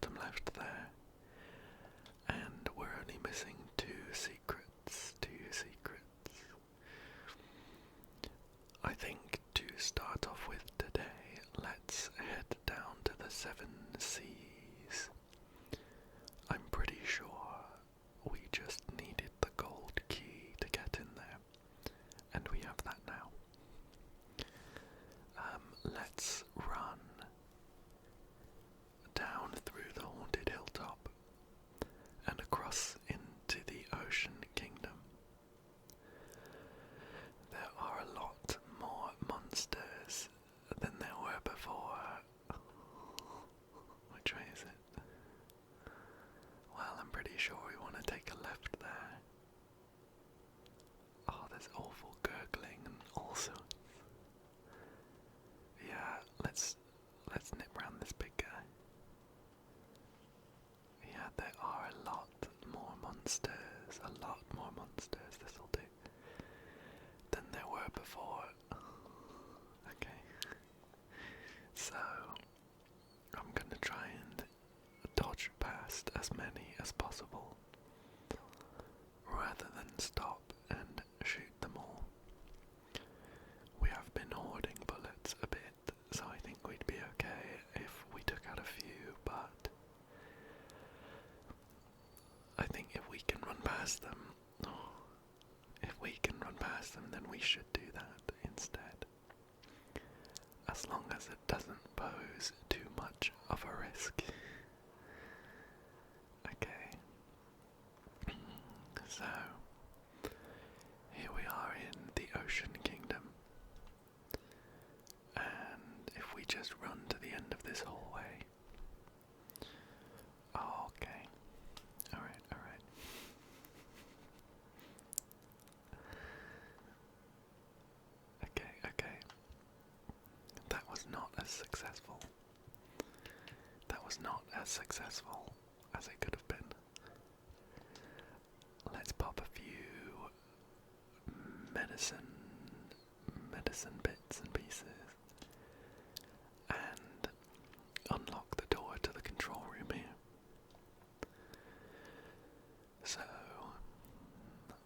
bottom left there. And we're only missing two secrets. I think to start off with today, let's head down to the Seven Seas. I'm pretty sure we just needed the gold key to get in there, and we have that now. Let's run down through the haunted hilltop and across into the Ocean Kingdom. There are a lot more monsters than there were before. Which way is it? Well, I'm pretty sure we want to take a left there. Oh, there's awful gurgling and all sorts. Yeah, let's nip round this big guy. Yeah, there are a lot more monsters. This'll do. Than there were before. Okay. So, I'm gonna try and dodge past as many as possible, rather than stop and shoot them all. We have been hoarding bullets a bit, so I think we'd be okay if we took out a few, but I think if we can run past them, then we should do that instead. As long as it doesn't pose too much of a risk. Okay. So, here we are in the Ocean Kingdom. And if we just run to the end of this hallway. Oh, okay. Alright. Okay. That was not as successful. As it could have been. Let's pop a few medicine bits and pieces and unlock the door to the control room here. So,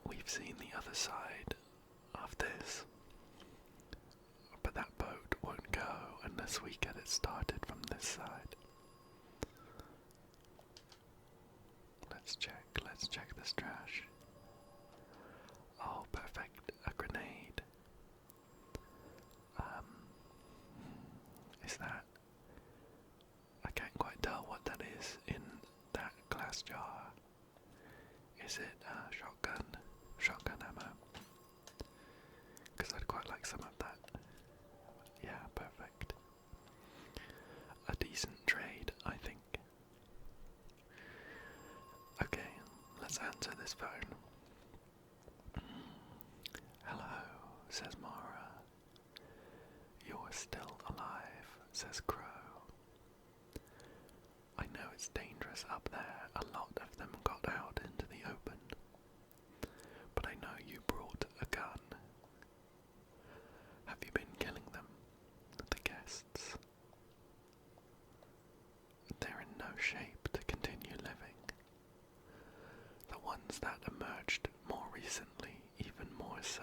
we've seen the other side of this, but that boat won't go unless we get it started from this side. Let's check this trash. Oh, perfect, a grenade. Is that? I can't quite tell what that is in that glass jar. Is it shotgun ammo? Because I'd quite like some of that. Yeah, perfect. A decent trade, I think. Okay, let's answer this phone. Hello, says Mara. You're still alive, says Crow. I know it's dangerous up there. A lot of them got out into the open. But I know you brought a gun. Have you been killing them? The guests. They're in no shape to continue living. The ones that emerged more recently, even more so.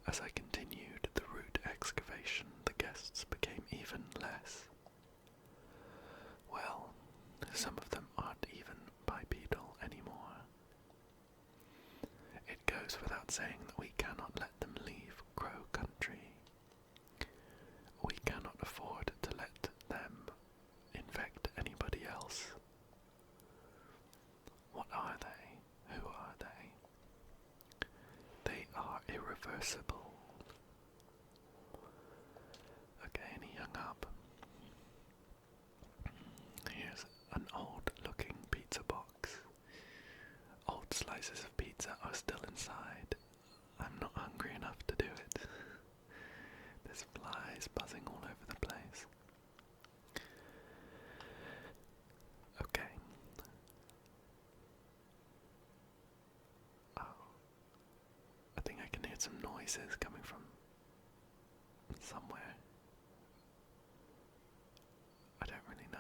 As I continued the root excavation, the guests became even less. Well, some of them aren't even bipedal anymore. It goes without saying that we cannot let them leave Crow Country. We cannot afford to let them infect anybody else. What are they? Who are they? They are irreversible. Okay, and he hung up. Here's an old-looking pizza box. Old slices of pizza are still inside. I'm not hungry enough to do it. There's flies buzzing all over the place. Okay. Oh. I think I can hear some noises coming from somewhere. I don't really know.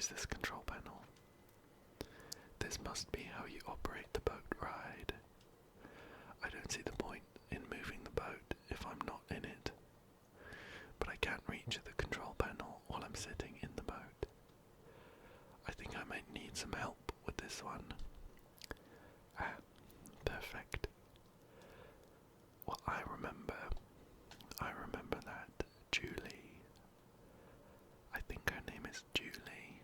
use this control panel. This must be how you operate the boat ride. I don't see the point in moving the boat if I'm not in it, but I can't reach the control panel while I'm sitting in the boat. I think I might need some help with this one. Ah, perfect. Well, I remember that Julie, I think her name is Julie,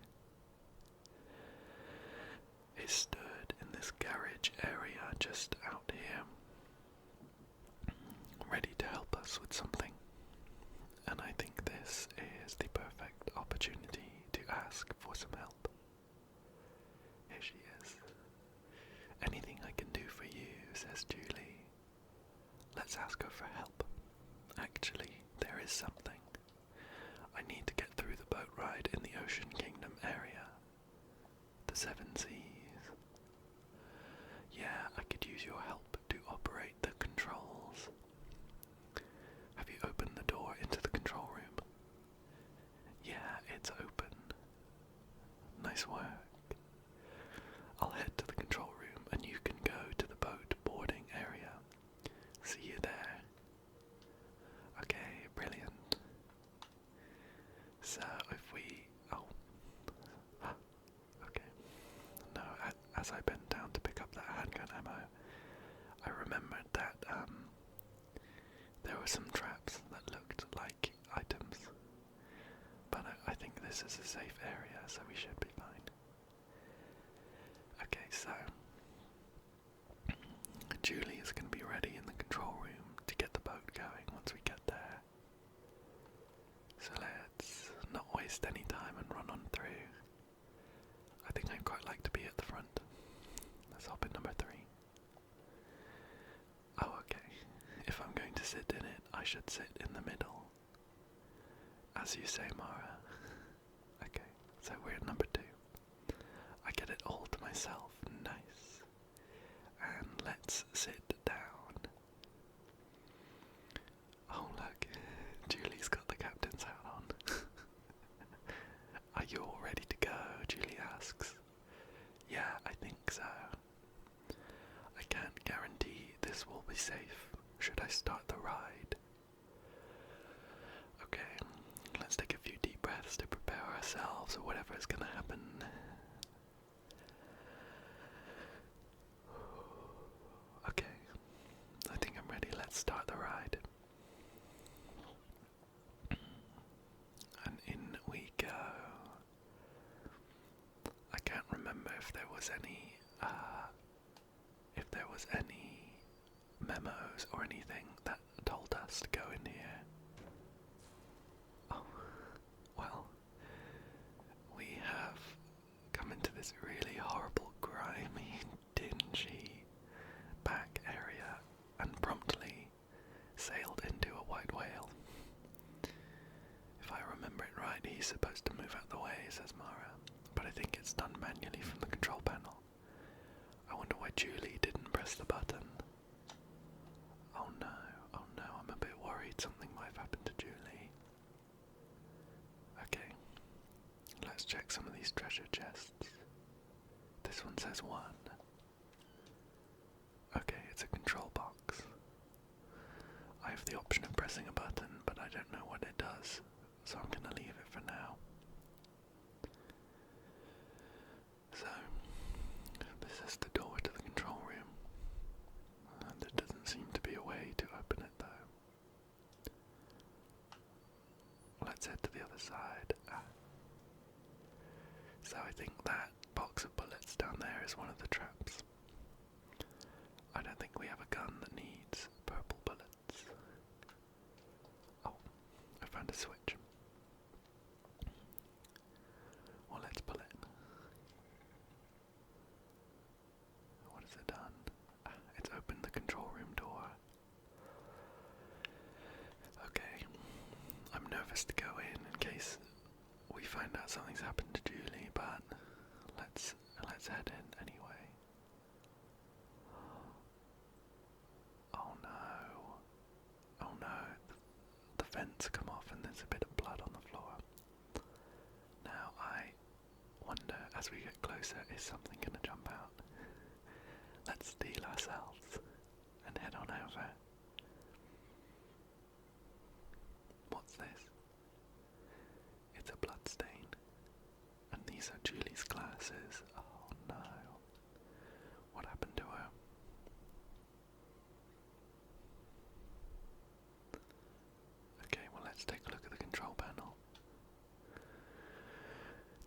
is stood in this garage area just out here, ready to help us with something. And I think this is the perfect opportunity to ask for some help. Here she is. Anything I can do for you, says Julie. Let's ask her for help. Actually, there is something. I need to get through the boat ride in the Ocean Kingdom area. The Seven Seas. Yeah, I could use your help to operate the controls. Have you opened the door into the control room? Yeah, it's open. Nice work. I'll head to the control room and you can go to the boat boarding area. See you there. Okay, brilliant. So if we... okay. No, as I bent down to pick up that handgun ammo, I remembered that there were some traps that looked like items. But I think this is a safe area, so we should be fine. Okay, so Julie is going to be ready in the control room to get the boat going once we get there. So let's not waste any time and run on through. I think I'd quite like to be at the front. Let's hop in number 3. Oh, okay. If I'm going to sit in it, I should sit in the middle. As you say, Mara. Okay, so we're at number 2. I get it all to myself. Nice. And let's sit down. Oh look, Julie's got the captain's hat on. Are you all ready to go? Julie asks. Yeah, I think so. I can't guarantee this will be safe. Should I start the ride? Okay, let's take a few deep breaths to prepare ourselves for whatever is going to happen. Okay, I think I'm ready. Let's start the ride. And in we go. I can't remember if there was any memos or anything that told us to go in here. Oh, well, we have come into this really horrible, grimy, dingy back area and promptly sailed into a white whale. If I remember it right, he's supposed to move out the way, says Mara, but I think it's done manually from the control panel. I wonder why Julie didn't press the button. Oh no, I'm a bit worried something might have happened to Julie. Okay, let's check some of these treasure chests. This one says 1. Okay, it's a control box. I have the option of pressing a button, but I don't know what it does, so I'm going to leave it for now. So, this is the door to the control room. And there doesn't seem to be a way to open it though. Let's head to the other side. So I think that box of bullets down there is one of the traps. I don't think we have a gun that needs purple bullets. Oh, I found a switch. Well, let's pull it. What has it done? It's opened the control room door. Okay, I'm nervous to go in case we find out something's happened to Julie, but let's head in anyway. Oh no, the vents come off and there's a bit of blood on the floor. Now I as we get closer, is something going to jump out? Let's steel ourselves and head on over. What's this? It's a bloodstain. And these are Julie's glasses. Oh no. What happened to her? Okay, well let's take a look at the control panel.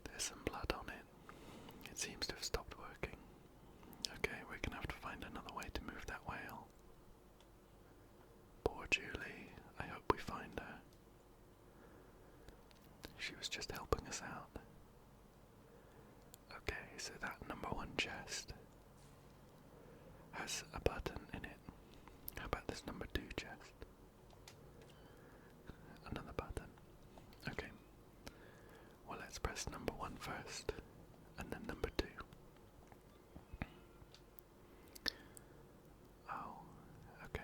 There's some blood on it. It seems to have stopped working. Okay, we're gonna have to find another way to move that whale. Poor Julie. I hope we find her. She was just helping us out. Okay, so that number 1 chest has a button in it. How about this number 2 chest? Another button. Okay. Well, let's press number 1 first, and then number 2. Oh, okay.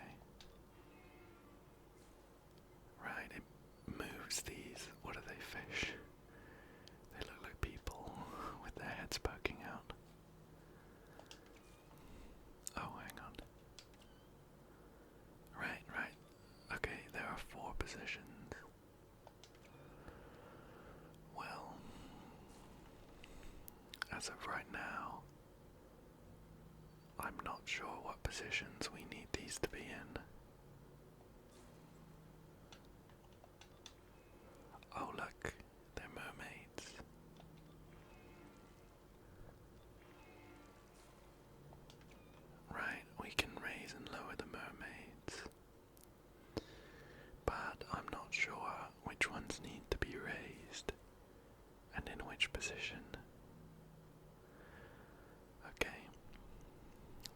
Right, it moves these. What are they, fish? They look like people with their heads poking out. Oh, hang on. Right. Okay, there are 4 positions. Well, as of right now, I'm not sure what positions we need these to be in. Oh look, they're mermaids. Right, we can raise and lower the mermaids. But I'm not sure which ones need to be raised and in which position. Okay,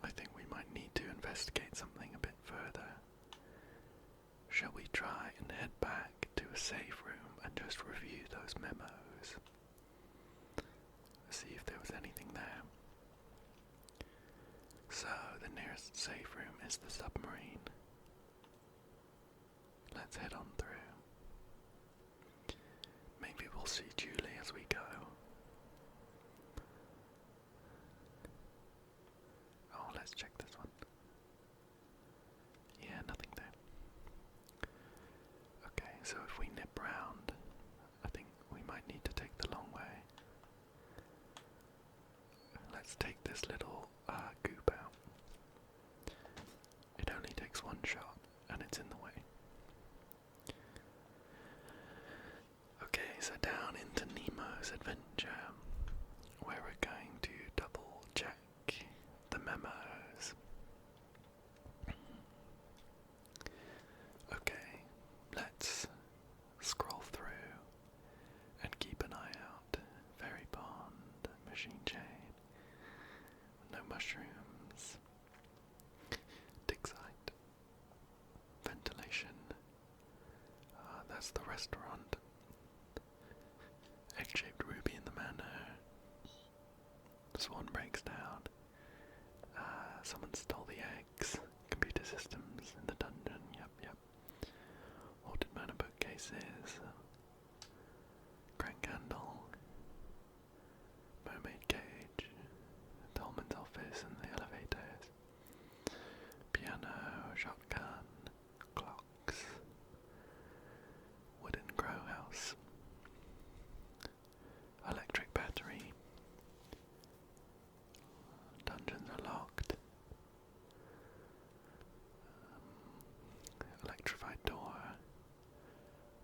I think we might need to investigate something a bit further. Shall we try and head back to a safe room and just review those memos? See if there was anything there. So, the nearest safe room is the submarine. Let's head on through. Maybe we'll see Julie as we go. Oh, let's check this one. Yeah, nothing there. Okay, so if we nip round, I think we might need to take the long way. Let's take this little goop out. It only takes 1 shot, and it's in the way. Okay, so down into Nemo's adventure, where we're going to double check the memos. Okay, let's scroll through and keep an eye out. Fairy pond, machine chain, no mushrooms, dig site, ventilation, that's the restaurant, egg-shaped ruby in the manor, swan breaks down, someone stole the eggs, computer systems in the dungeon, yep, haunted manor bookcases, grand candle, mermaid cage, Dolman's office and the elevators, piano, shotgun, clocks, wooden grow house, electric battery, dungeons are locked, electrified door,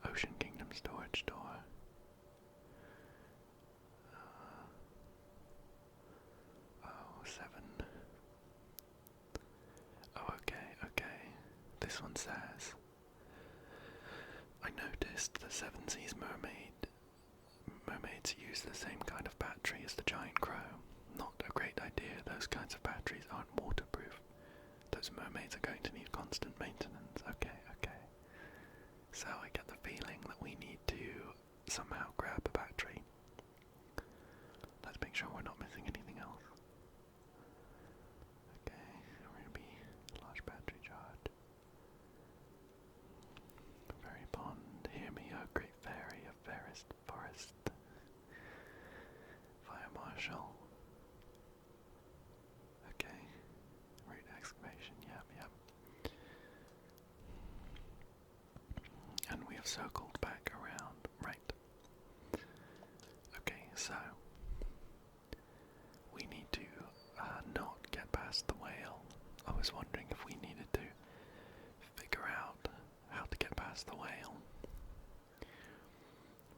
Ocean Kingdom storage door, oh, 7. Oh, okay. This one says, I noticed the Seven Seas mermaids use the same kind of battery as the giant crow. Not a great idea, those kinds of batteries aren't waterproof. Those mermaids are going to need constant maintenance. Okay. So I get the feeling that we need to somehow grab a battery. Let's make sure we're not missing anything else. Okay, we're going to be large battery charge. Fairy pond, hear me, O great fairy of fairest forest. Fire marshal. have circled back around. Right. Okay, so we need to not get past the whale. I was wondering if we needed to figure out how to get past the whale.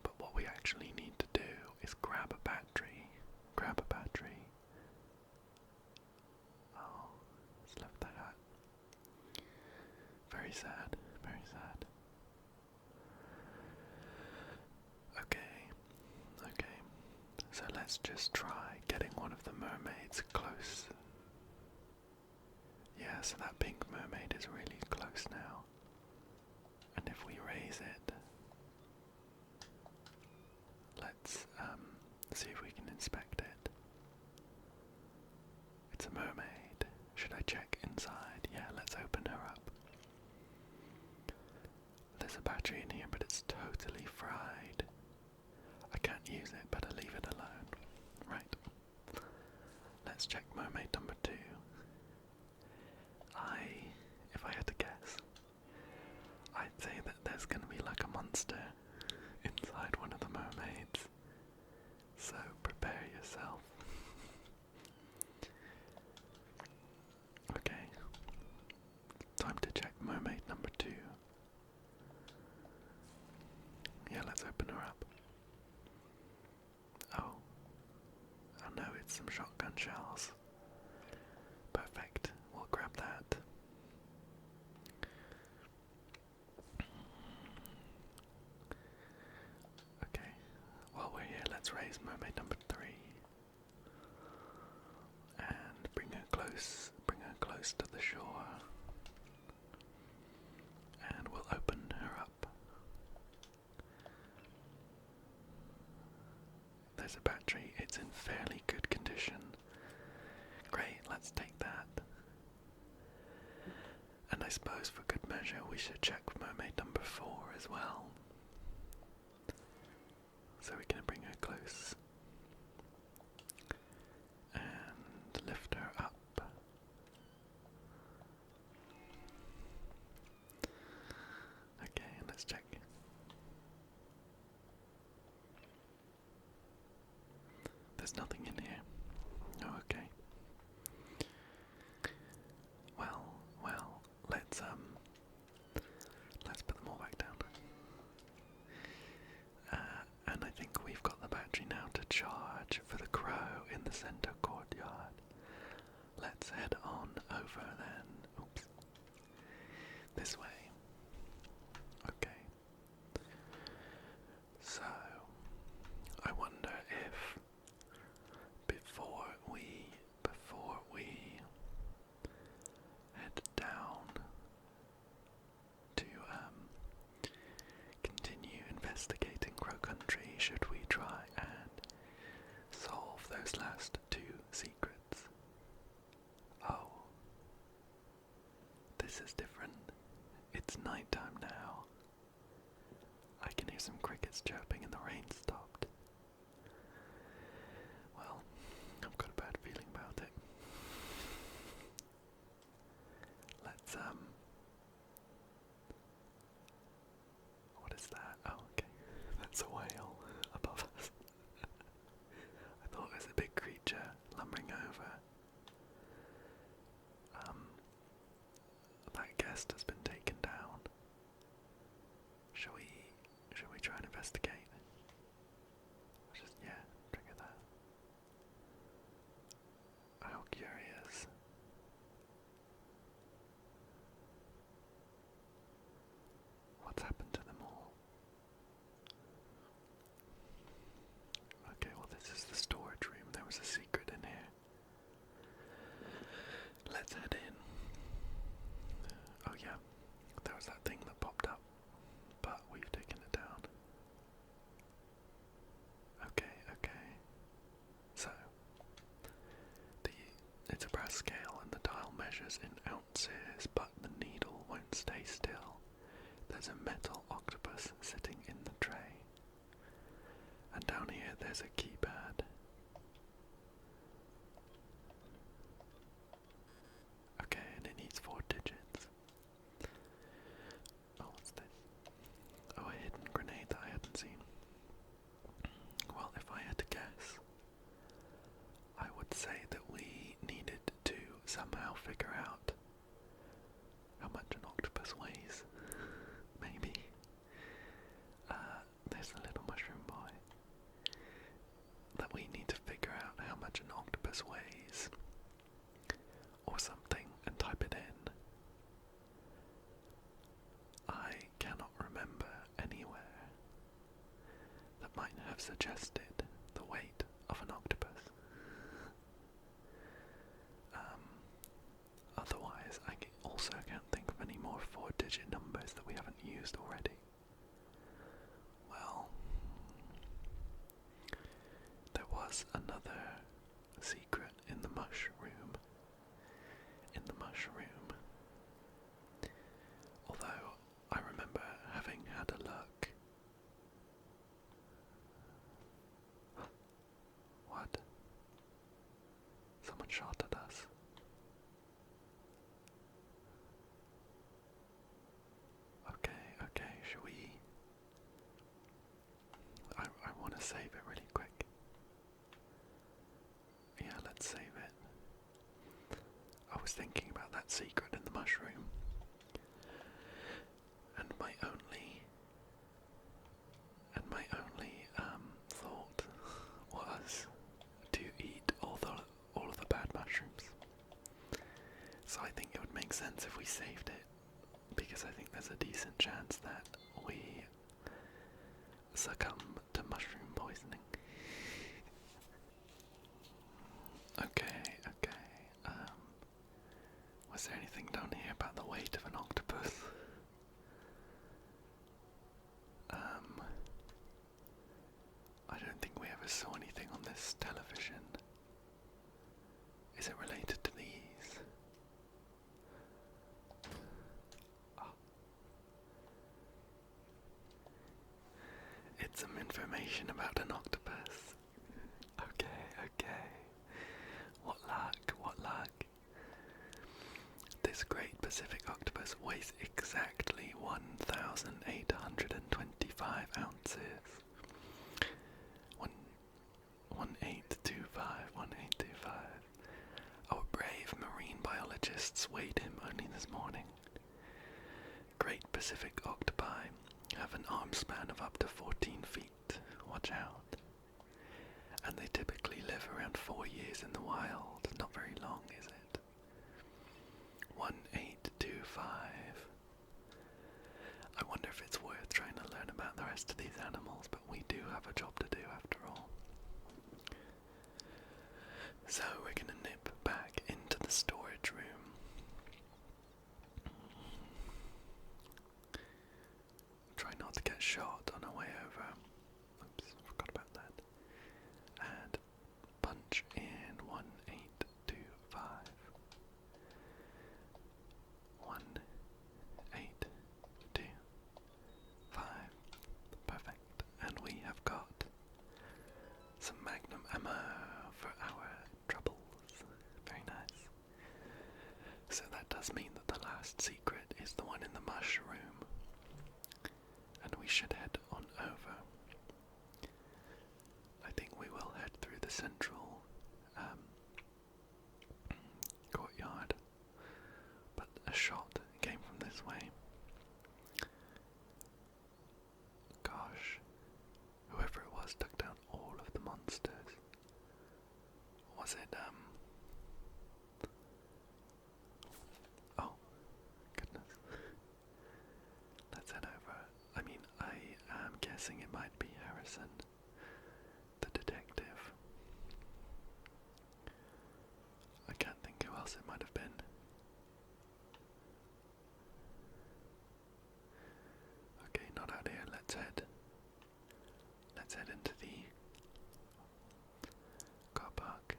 But what we actually need to do is grab a battery. Grab a battery. Oh, it's left that out. Very sad, very sad. Okay, so let's just try getting one of the mermaids close. Yeah, so that pink mermaid is really close now. And if we raise it, let's see if we can inspect it. It's a mermaid. Should I check inside? Yeah, let's open her up. There's a battery in here, but it's totally fried. I can't use it, better leave it alone. Right. Let's check mermaid number 2. If I had to guess, I'd say that there's gonna be like a monster inside one of the mermaids. So prepare yourself. Okay. Time to check mermaid number 2. Yeah, let's open her up. Oh no, it's some shotgun shells. Perfect, we'll grab that. Okay, while we're here, let's raise mermaid number 3. And bring her close to the shore. And we'll open her up. There's a battery, it's in fairly good condition. Great, let's take that. And I suppose for good measure we should check mermaid number 4 as well. So we're going to bring her close. And lift her up. Okay, let's check. There's nothing in here. Oh, okay. Well, let's put them all back down. And I think we've got the battery now to charge for the crow in the center courtyard. Let's head on over then. Oops. This way. Okay. So, I wonder if before we head down to continue investigating Crow Country, should we try and solve those last 2 secrets? Oh, this is different. It's nighttime now. I can hear some crickets chirping and the rain stopped. Well, I've got a bad feeling about it. Let's, what is that? Oh, okay. That's a whale above us. I thought it was a big creature lumbering over. That guest has been taken down. Shall we try and investigate? Just, yeah, trigger that. How curious. What's happened to them all? Okay, well this is the storage room. There was a secret in here. Let's head in. Oh yeah, there was that thing that popped up, but we've taken it down. Okay. So, it's a brass scale and the dial measures in ounces, but the needle won't stay still. There's a metal octopus sitting in the tray. And down here there's a keypad. Okay, and it needs 4 digits. Oh, what's this? Oh, a have suggested the weight of an octopus. Otherwise, I also can't think of any more 4-digit numbers that we haven't used already. Well, there was another secret in the mushroom. Although, I remember having had a look. What? Someone shot at us. Okay, shall we? I want to save it really quick. Yeah, let's save it. I was thinking about that secret in the mushroom, and my only thought was to eat all of the bad mushrooms. So I think it would make sense if we saved it, because I think there's a decent chance that we succumb to mushroom poisoning. Okay. Was there anything down here about the weight of an octopus? I don't think we ever saw anything on this television. Is it related to these? Oh. It's some information about an octopus. Okay. What luck. This great Pacific octopus weighs exactly 1,825 ounces. 1825. Our brave marine biologists weighed him only this morning. Great Pacific octopi have an arm span of up to 14 feet. Watch out. And they typically live around 4 years in the wild. Not very long, is it? 1825. I wonder if it's worth trying to learn about the rest of these animals, but we do have a job to do after all. So we're going to nip back into the storage room. Try not to get shot on our way over. Oops, forgot about that. And punch in 1825. 1825. Perfect. And we have got some magnum ammo for our troubles. Very nice. So that does mean that the last secret is the one in the mushroom. And we should head on over. I think we will head through the central courtyard. But a shot came from this way. Gosh. Whoever it was took down all of the monsters. Was it, oh, goodness. Let's head over. I mean, I am guessing it might be Harrison, the detective. I can't think who else it might have been. Okay, not out here. Let's head into the car park.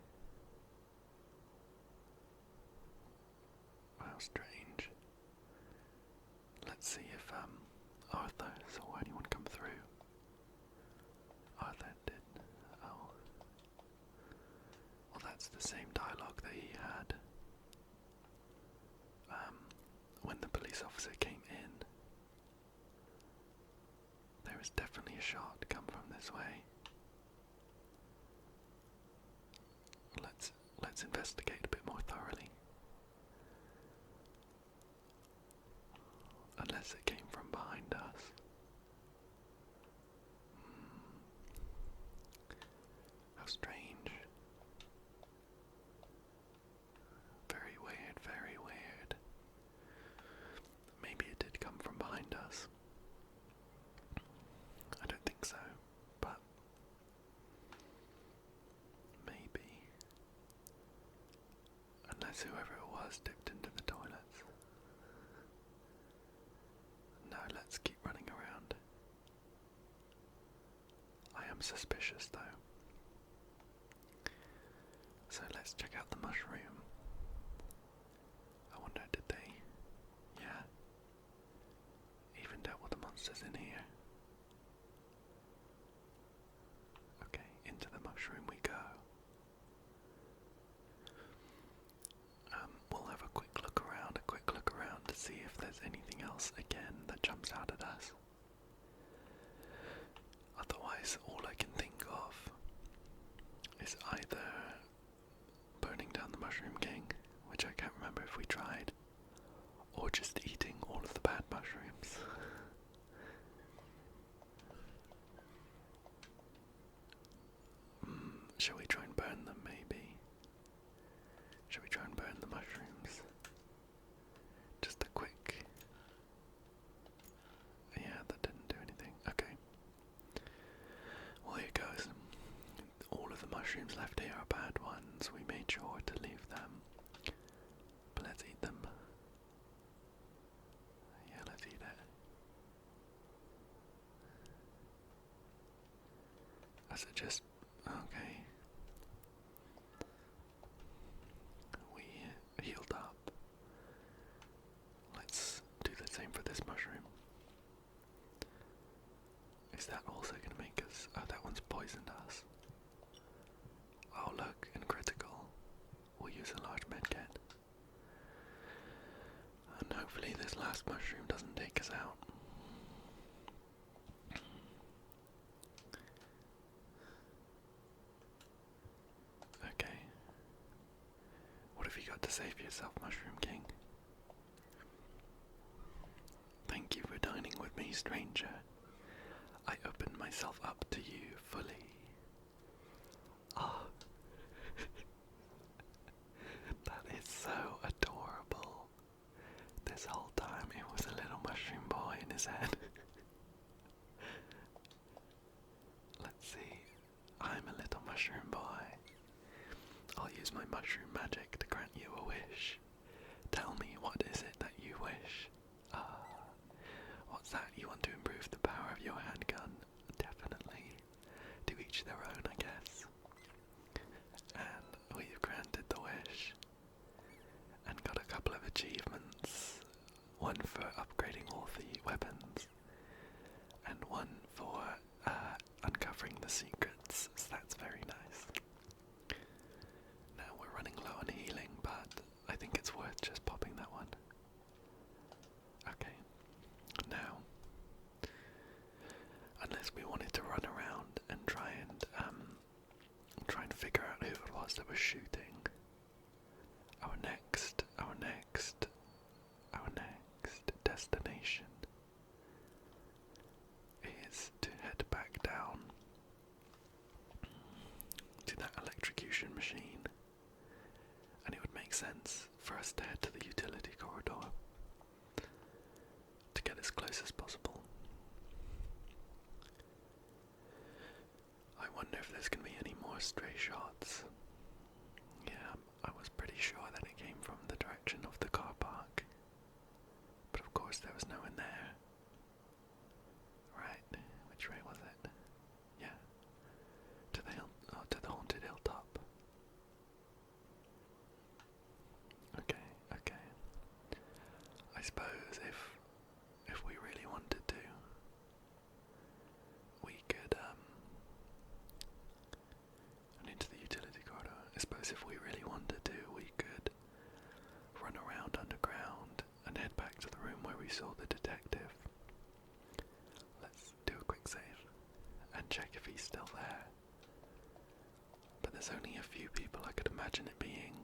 How strange. Let's see if Arthur saw anyone come through. Arthur did. Oh. Well, that's the same dialogue that he had when the police officer came in. There is definitely a shot come from this way. Let's investigate a bit more thoroughly. Unless it came from behind us. How strange. Very weird, very weird. Maybe it did come from behind us. I don't think so, but whoever it was dipped into the toilets. No, let's keep running around. I am suspicious though. So let's check out the mushroom. I wonder, did they? Yeah. Even dealt with the monsters in here. Okay, into the mushroom we go. We'll have a quick look around to see if there's anything else again that jumps out at us. Otherwise, all I can think of is either burning down the Mushroom King, which I can't remember if we tried, or just eating all of the bad mushrooms. Shall we try and burn them, maybe? Shall we try and burn the mushrooms? Just a quick... Yeah, that didn't do anything. Okay. Well, here goes. All of the mushrooms left here are bad ones. We made sure to leave them. But let's eat them. Yeah, let's eat it. As it just... Okay. We healed up. Let's do the same for this mushroom. Is that also going to make us... Oh, that one's poisoned us. Oh look, in critical. We'll use a large medkit. And hopefully this last mushroom doesn't take us out. Okay. What have you got to say for yourself, Mushroom King? Thank you for dining with me, stranger. I open myself up to you fully. Oh. That is so adorable. This whole time it was a little mushroom boy in his head. Let's see. I'm a little mushroom boy. I'll use my mushroom magic to grant you a wish. Tell me, what is it that you wish? What's that? You want to improve the power of your handgun? Definitely. To each their own, I guess. And we've granted the wish. And got a couple of achievements. One for upgrading all the weapons. And one for uncovering the secrets. So that's very nice. Now we're running low on healing, but I think it's worth just popping that one. Okay. Now, unless we wanted to run around and try and figure out who it was that was shooting, our next destination is to head back down to that electrocution machine, and it would make sense for us to head to the utility corridor to get as close as possible. I wonder if there's going to be any more stray shots. Yeah, I was pretty sure that it came from the direction of the car park, but of course there was no one there. Right, which way was it? Yeah, to the haunted hilltop. Okay. I suppose if we really wanted to, we could and into the utility corridor. I suppose if we really wanted to, we could run around underground and head back to the room where we saw the detective. Let's do a quick save and check if he's still there. But there's only a few people I could imagine it being.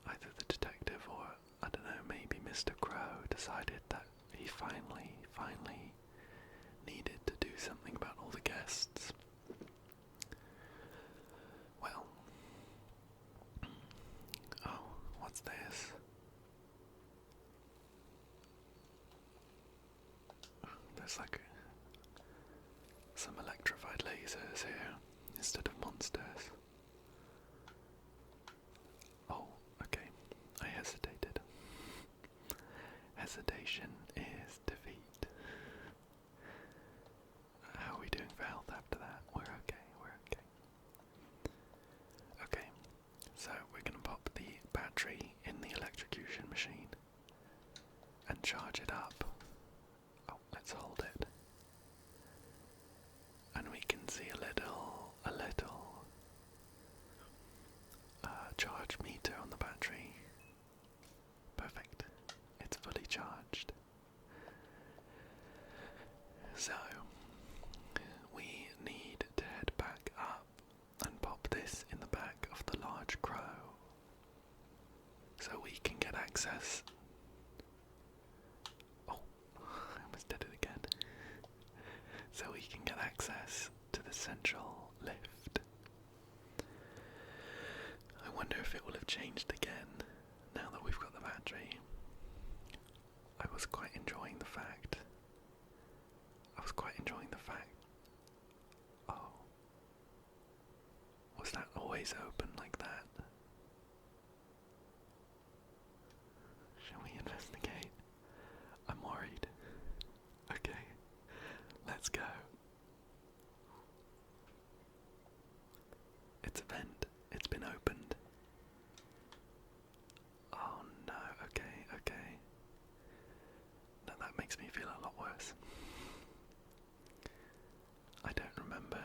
Either the detective or, I don't know, maybe Mr. Crow decided that he finally needed to do something about all the guests. Well. Oh, what's this? There's like some electrified lasers here instead of monsters. Starvation is defeat. How are we doing for health after that? We're okay, we're okay. Okay, so we're gonna pop the battery in the electrocution machine and charge it up. Oh, let's hold it. And we can see a little charge meter on the battery. Perfect. It's fully charged. So, we need to head back up and pop this in the back of the large crow so we can get access. Oh, I almost did it again. So we can get access to the central lift. I wonder if it will have changed again now that we've got the battery. I was quite enjoying the fact. Oh. Was that always open like that? Shall we investigate? I'm worried. Okay, let's go. It's a vent. It's been opened. Oh no, okay. Now that makes me feel a lot worse. I don't remember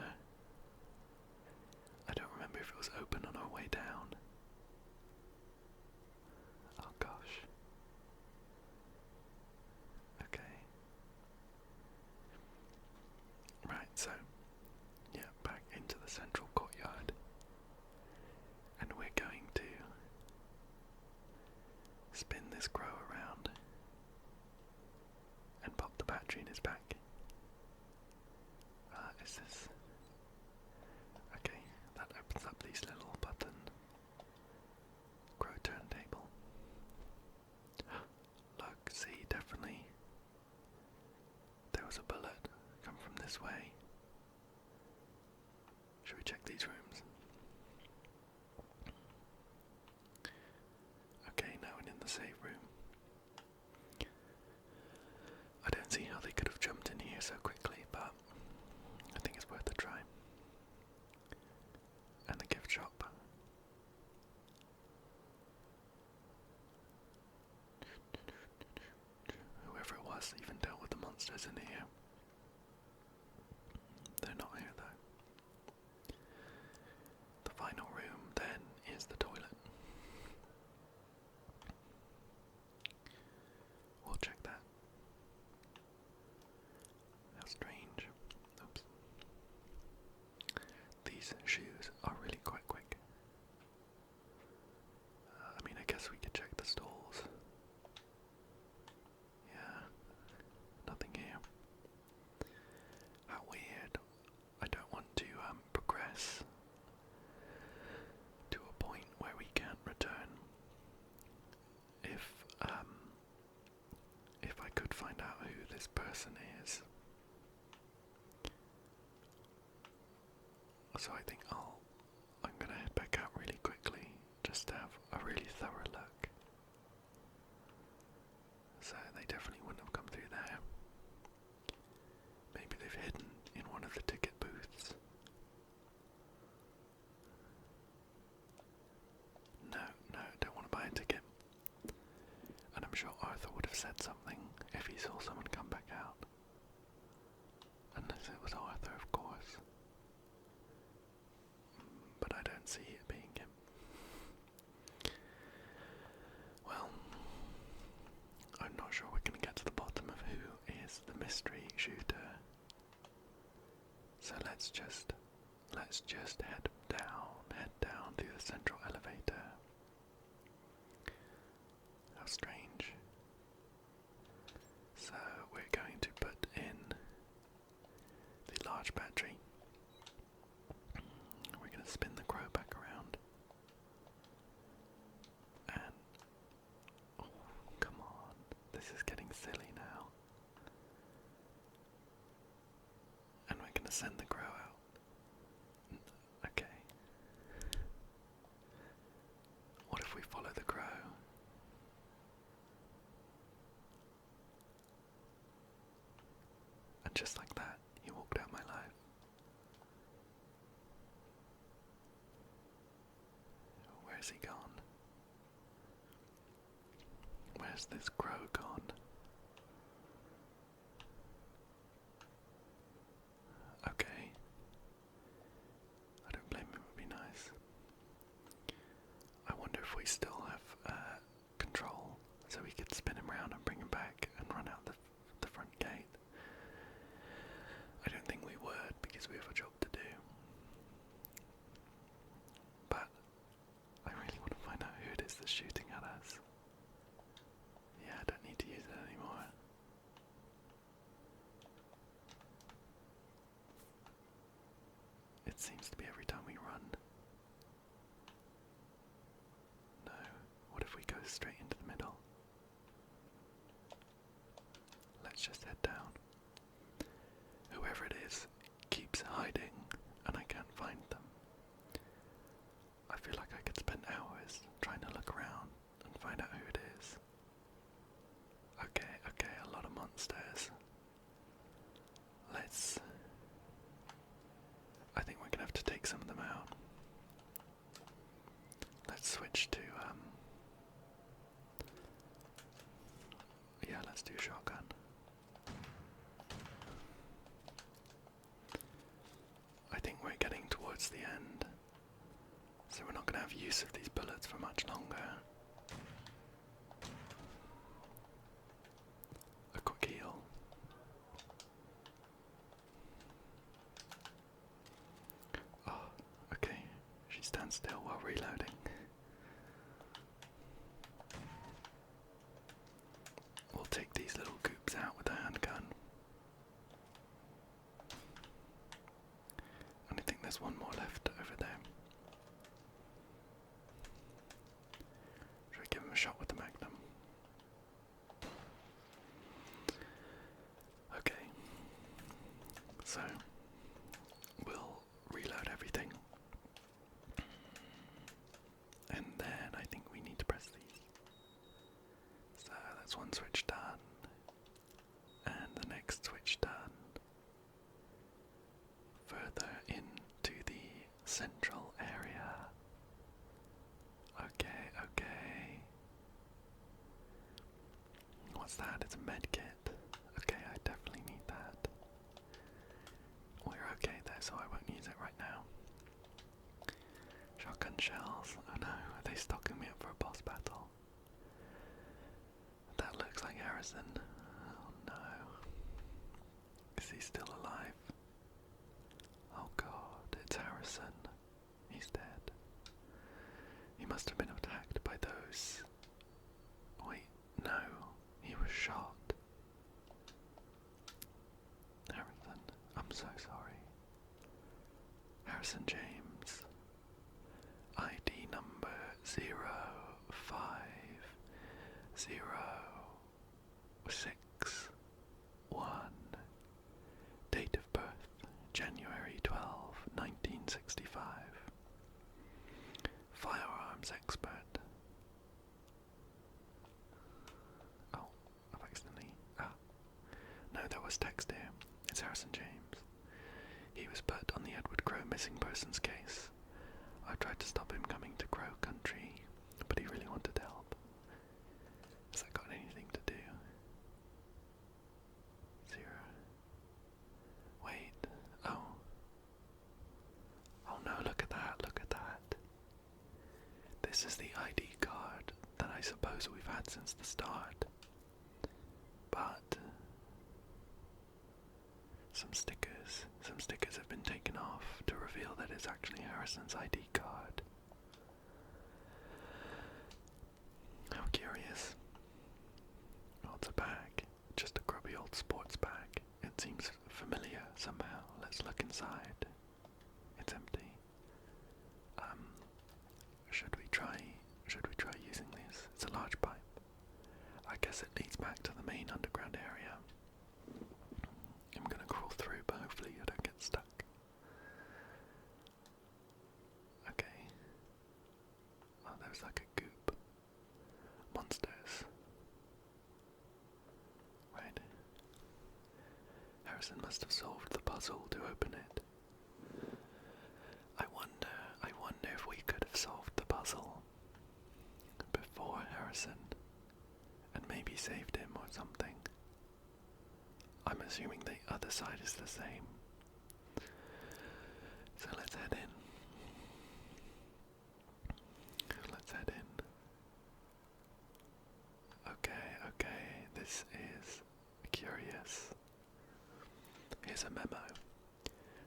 if it was open on our way down. Oh gosh. Okay. Right, so, yeah, back into the central courtyard. And we're going to spin this crow around and pop the battery in his back. Is this... Okay, that opens up these little button crow turntable. Look, see, definitely there was a bullet come from this way. Should we check these rooms? Okay, now we're in the safe room. I don't see how they could have jumped in here so quickly, but I think it's worth a try. And the gift shop. Whoever it was even dealt with the monsters in here. They're not here though. The final room then is the toilet. We'll check that. How strange. Oops. These shoes are really quite quick. I mean, I guess we could check the stalls. Yeah, nothing here. How weird. I don't want to progress to a point where we can't return. If I could find out who this person is. So I think I'm gonna head back out really quickly, just to have a really thorough look. So they definitely wouldn't have come through there. Maybe they've hidden in one of the ticket booths. No, don't want to buy a ticket. And I'm sure Arthur would have said something if he saw someone come back out. Unless it was Arthur, of course. But I don't see it being him. Well, I'm not sure we're going to get to the bottom of who is the mystery shooter. So let's just head down through the central elevator. How strange. So we're going to put in the large battery. We're going to spin the crow back around. And oh, come on. This is getting silly now. And we're going to send the crow out. Okay. What if we follow the crow? is he gone? Where's this crow gone? Okay. I don't blame him, it would be nice. I wonder if we still have control, so we could spin him around and bring him back and run out the front gate. I don't think we would, because we have a job to do. But I really want to find out who it is that's shooting at us. Yeah, I don't need to use it anymore. It seems to be every time we run. No. What if we go straight into the middle? Let's just head down. Whoever it is keeps hiding, and I can't find them. I feel like I could spend hours trying to look around and find out who it is. Okay, a lot of monsters. I think we're gonna have to take some of them out. Let's switch to, yeah, let's do shotgun. I think we're getting towards the end, so we're not gonna have use of these bullets for much longer. A quick heal. Oh, okay. She stands still while reloading. We'll take these little goops out with a handgun. And I think there's one more left over there. Should we give him a shot with the magnum? Okay. So, we'll reload everything. And then I think we need to press these. So that's one switch done. And the next switch done. Further into the central area. Okay. What's that? It's a med kit. Okay, I definitely need that. We're okay there, so I won't use it right now. Shotgun shells. Oh no, are they stocking me up for a boss battle? That looks like Harrison. Oh no. Is he still alive? Oh god, it's Harrison. He's dead. He must have been attacked by those. Wait, no. He was shot. Harrison, I'm so sorry. Harrison James. ID number 050661. Date of birth January 12, 1965. Firearms expert. Oh, I've accidentally. No, there was text here. It's Harrison James. He was put on the Edward Crowe missing persons case. I tried to stop him coming to Crowe country, but he really wanted help. Has that got anything to do? 0. Wait. Oh. Oh no, look at that, look at that. This is the ID card that I suppose we've had since the start. But some stickers have been taken off to reveal that it's actually Harrison's ID card. How curious. Oh, it's a bag. Just a grubby old sports bag. It seems familiar somehow. Let's look inside. It's empty. Should we try using this? It's a large pipe. I guess it leads back to the main underground area. I'm gonna crawl through, but hopefully I don't get stuck. Okay. Oh, there's like a goop. Monsters. Right. Harrison must have solved the puzzle to open it. I wonder if we could have solved the puzzle. saved him or something. I'm assuming the other side is the same. So let's head in. Let's head in. Okay, this is curious. Here's a memo.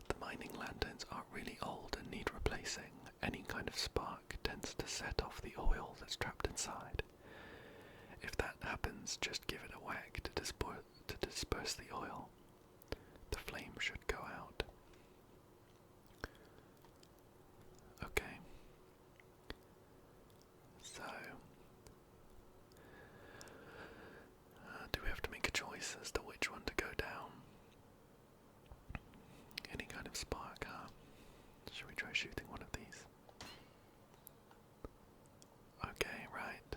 The mining lanterns are really old and need replacing. Any kind of spark tends to set off the oil that's trapped inside. If that happens, just give it a whack to disperse the oil. The flame should go out. Okay. So, do we have to make a choice as to which one to go down? Any kind of spark, huh? Should we try shooting one of these? Okay, right.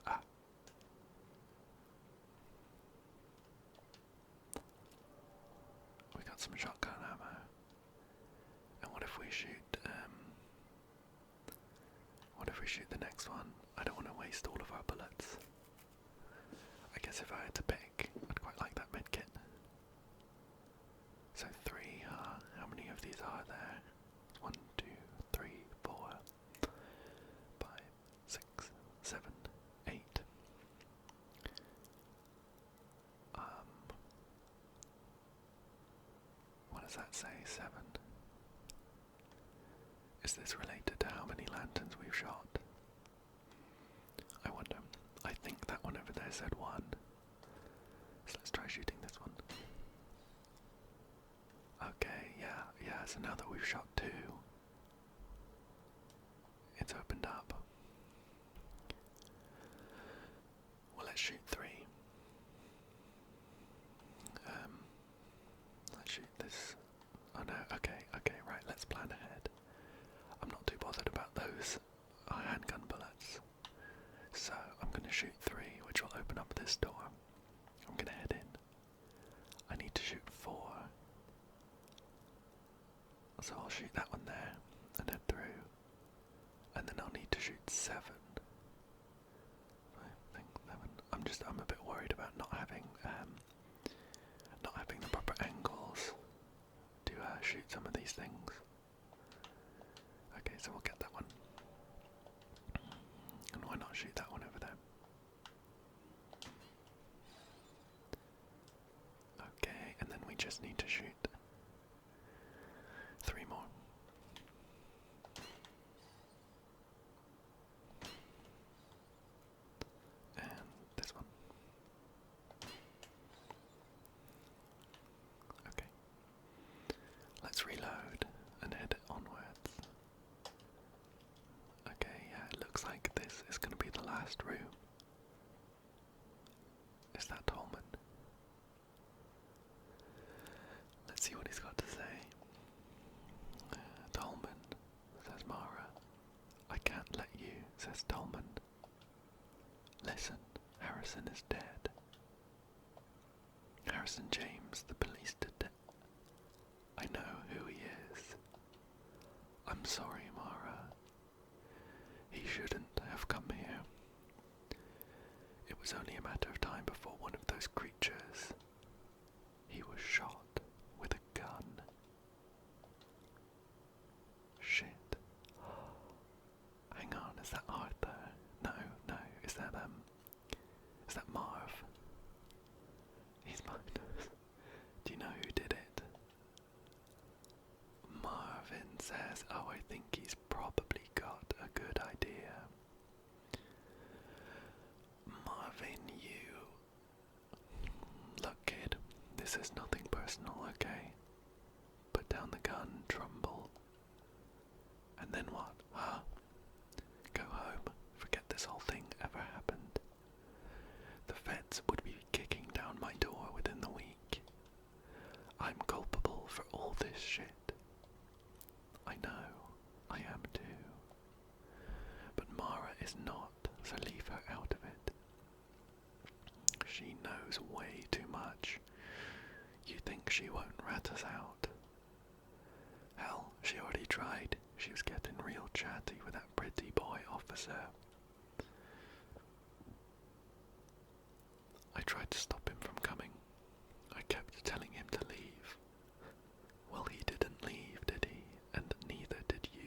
Ah. We got some shotgun ammo. And what if we shoot, the next one? I don't want to waste all of our bullets. I guess if I had to pick, I'd quite like that medkit. So 3, how many of these are there? 1, 2, 3, 4, 5, 6, 7, 8. What does that say? 7. Is this related to how many lanterns we've shot? I wonder. I think that one over there said 1. So let's try shooting this one. Okay, yeah, so now that we've shot 2, it's opened up. Well, let's shoot 3. Let's shoot this. Oh no, okay, right, let's plan ahead. I'm not too bothered about those handgun bullets. So, I'm going to shoot 3, which will open up this door. I'm going to head in. I need to shoot 4. So I'll shoot that one there, and head through. And then I'll need to shoot 7. I think 7. I'm a bit worried about not having the proper angles to shoot some of these things. Okay, so we'll get that one. And why not shoot that one over there? Okay, and then we just need to shoot 3 more. And this one. Okay. Let's reload and head onwards. Okay, yeah, it looks like this is going to be the last room. Is that Tolman? Let's see what he's got to say. Tolman, says Mara. I can't let you, says Tolman. Listen, Harrison is dead. Harrison James, the police I know who he is. I'm sorry, Mara. He shouldn't have come here. It was only a matter of time before one of those creatures. He was shot with a gun. Shit. Hang on, is that Arthur? No, is that Marv? He's mine. Do you know who did it? Marvin says, oh, I think he's probably got a good idea. Marvin, Look, kid, this is nothing personal, okay? Put down the gun, Trumbull. And then what, huh? Go home, forget this whole thing ever happened. The feds would be kicking down my door within the week. I'm culpable for all this shit. I know, I am too. But Mara is not, so leave her out of it. She knows way too much. You think she won't rat us out? Hell, she already tried. She was getting real chatty with that pretty boy officer. I tried to stop him from coming. I kept telling him to leave. Well, he didn't leave, did he? And neither did you.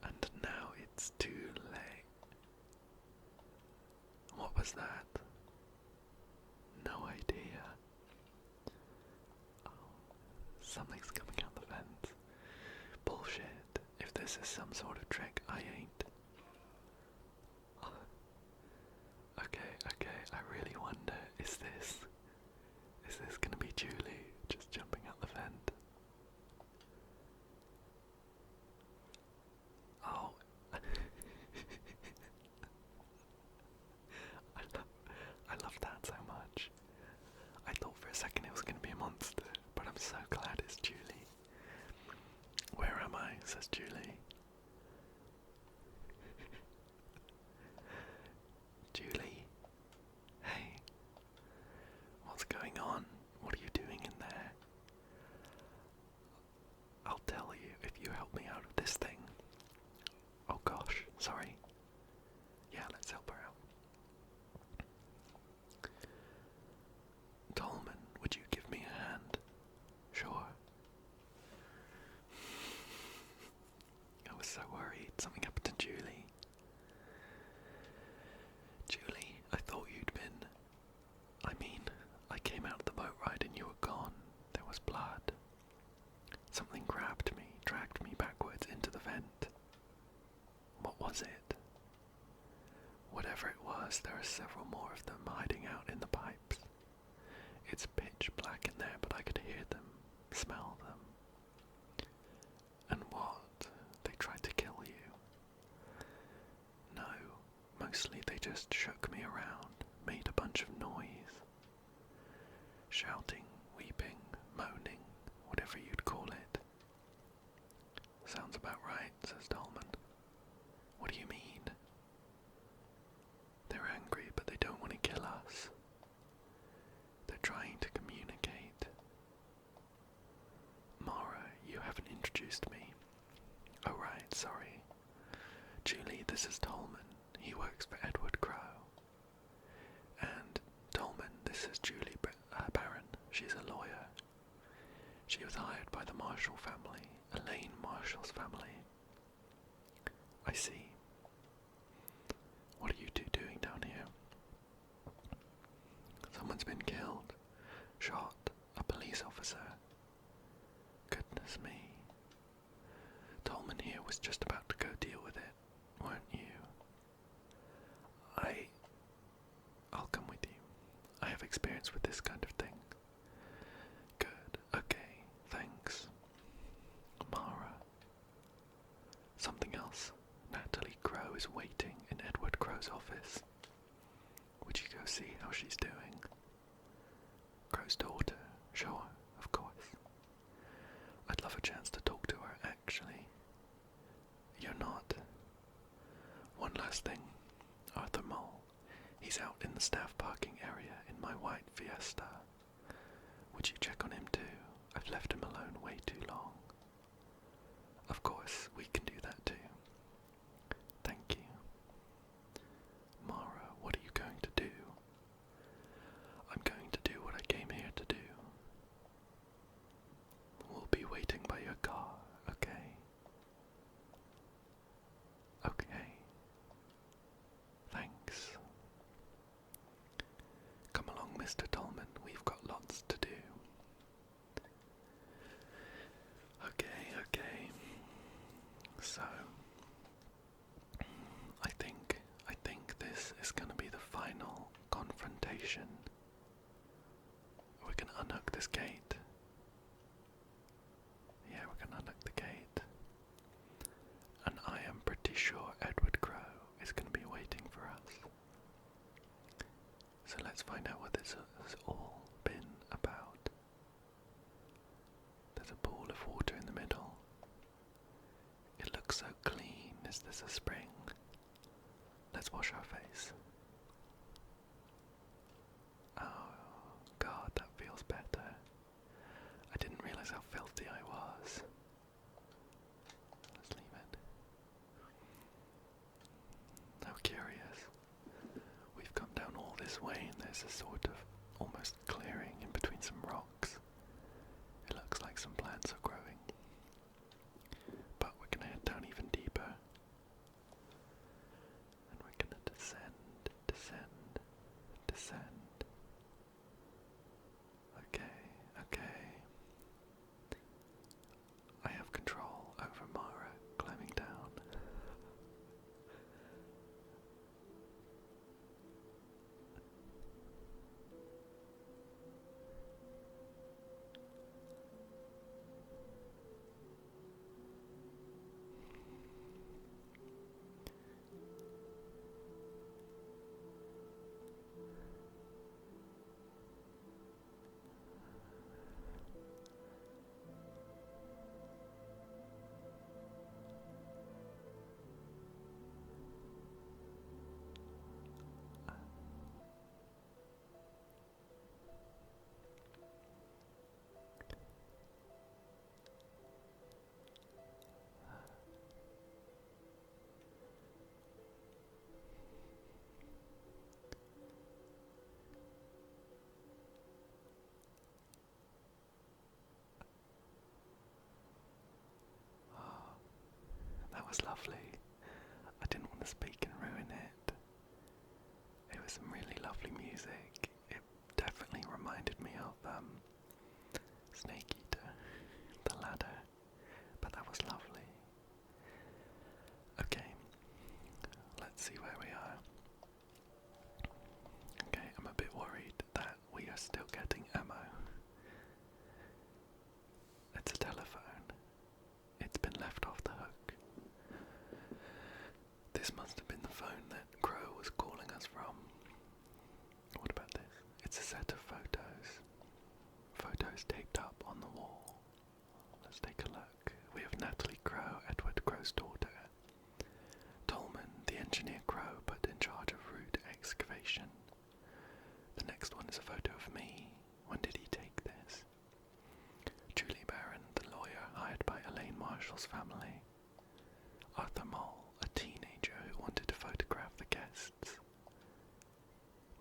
And now it's too late. What was that? No idea. Oh, something's coming out the vents. Bullshit. If this is some sort of trick, I ain't. Okay, I really wonder, is this gonna be Julie just jumping out the vent? Oh. I love that so much. I thought for a second it was gonna be a monster, but I'm so glad it's Julie. Where am I? Says Julie. Julie? Hey. What's going on? What are you doing in there? I'll tell you if you help me out of this thing. Oh gosh, sorry. Yeah, let's help her out. Tolman, would you give me a hand? Sure. I was so worried something happened to Julie. Julie, I thought you'd been... I came out of the boat ride and you were gone. There was blood. Something grabbed me, dragged me backwards into the vent. What was it? Whatever it was, there are several more of them hiding out in the pipes. It's pitch black in there, but I could hear them, smell them. And what? They tried to kill you? No, mostly they just shook me around, made a bunch of noise. Shouting, weeping, moaning, whatever you'd call it. Sounds about right, says Dolman. What do you mean? They're angry, but they don't want to kill us. They're trying to communicate. Mara, you haven't introduced me. Oh right, sorry. Julie, this is Tolman. He works for Edward Crow. And Tolman, this is Julie Barron. She's a lawyer. She was hired by the Marshall family, Elaine Marshall's family. I see. What are you two doing down here? Someone's been killed. Shot. A police officer. Goodness me. Tolman here was just about to go deal with it, weren't you? I'll come with you. I have experience with this kind of thing. Good. Okay. Thanks. Mara. Something else. Natalie Crow is waiting in Edward Crow's office. Would you go see how she's doing? Crow's daughter. Sure, of course. I'd love a chance to talk to her, actually. You're not. One last thing. Arthur Mole. He's out in the staff parking area in my white Fiesta. Would you check on him too? I've left him alone way too long. Of course, we can do that too. Thank you. Mara, what are you going to do? I'm going to do what I came here to do. We'll be waiting by your car, okay? Okay. Thanks. Come along, Mr. Tolman, we've got lots to do. Okay. So, I think this is going to be the final confrontation. We're going to unhook this gate. Yeah, we're going to unhook the gate. And I am pretty sure Edward Crow is going to be waiting for us. So let's find out what this has all been about. There's a pool of water in the middle. It looks so clean. Is this a spring? Let's wash our face. Oh God, that feels better. I didn't realize how filthy I was. Let's leave it. this way and there's a sort of almost clearing in between some rocks. It looks like some plants are growing. But we're gonna head down even deeper. And we're gonna descend, descend, descend. Okay, okay. I have control over Mara climbing down. That was lovely. I didn't want to speak and ruin it. It was some really lovely music. It definitely reminded me of Snake Eater, the ladder, but that was lovely. Okay, let's see where we are. Okay, I'm a bit worried that we are still getting ammo. It's a telephone. It's been left off the hook. This must have been the phone that Crow was calling us from. What about this? It's a set of photos. Photos taped up on the wall. Let's take a look. We have Natalie Crow, Edward Crow's daughter. Tolman, the engineer Crow, but in charge of route excavation. The next one is a photo of me. When did he take this? Julie Barron, the lawyer hired by Elaine Marshall's family. Arthur Mole, a teenager who wanted to photograph the guests.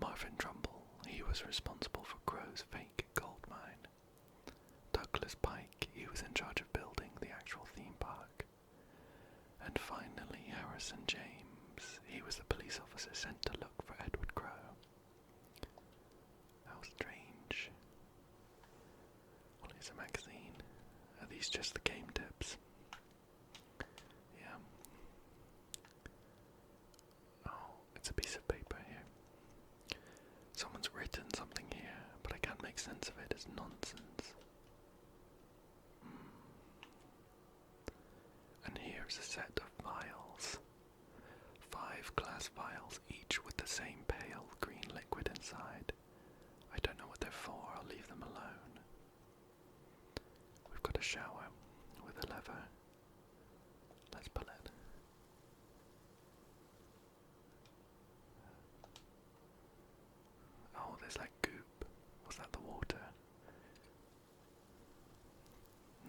Marvin Trumbull, he was responsible for Crow's fake gold mine. Douglas Pike, he was in charge of building the actual theme park. And finally Harrison James, he was the police officer sent to look for Edward Crow. How strange. Well, here's a magazine. Are these just the game tips? Yeah. Oh, it's a piece of paper here. Someone's written something here, but I can't make sense of it. It's nonsense. And here's a set of vials. 5 glass vials, each with the same pale green liquid inside. I don't know what they're for, I'll leave them alone. We've got a shower with a lever. Let's pull it. Oh, there's like goop. Was that the water?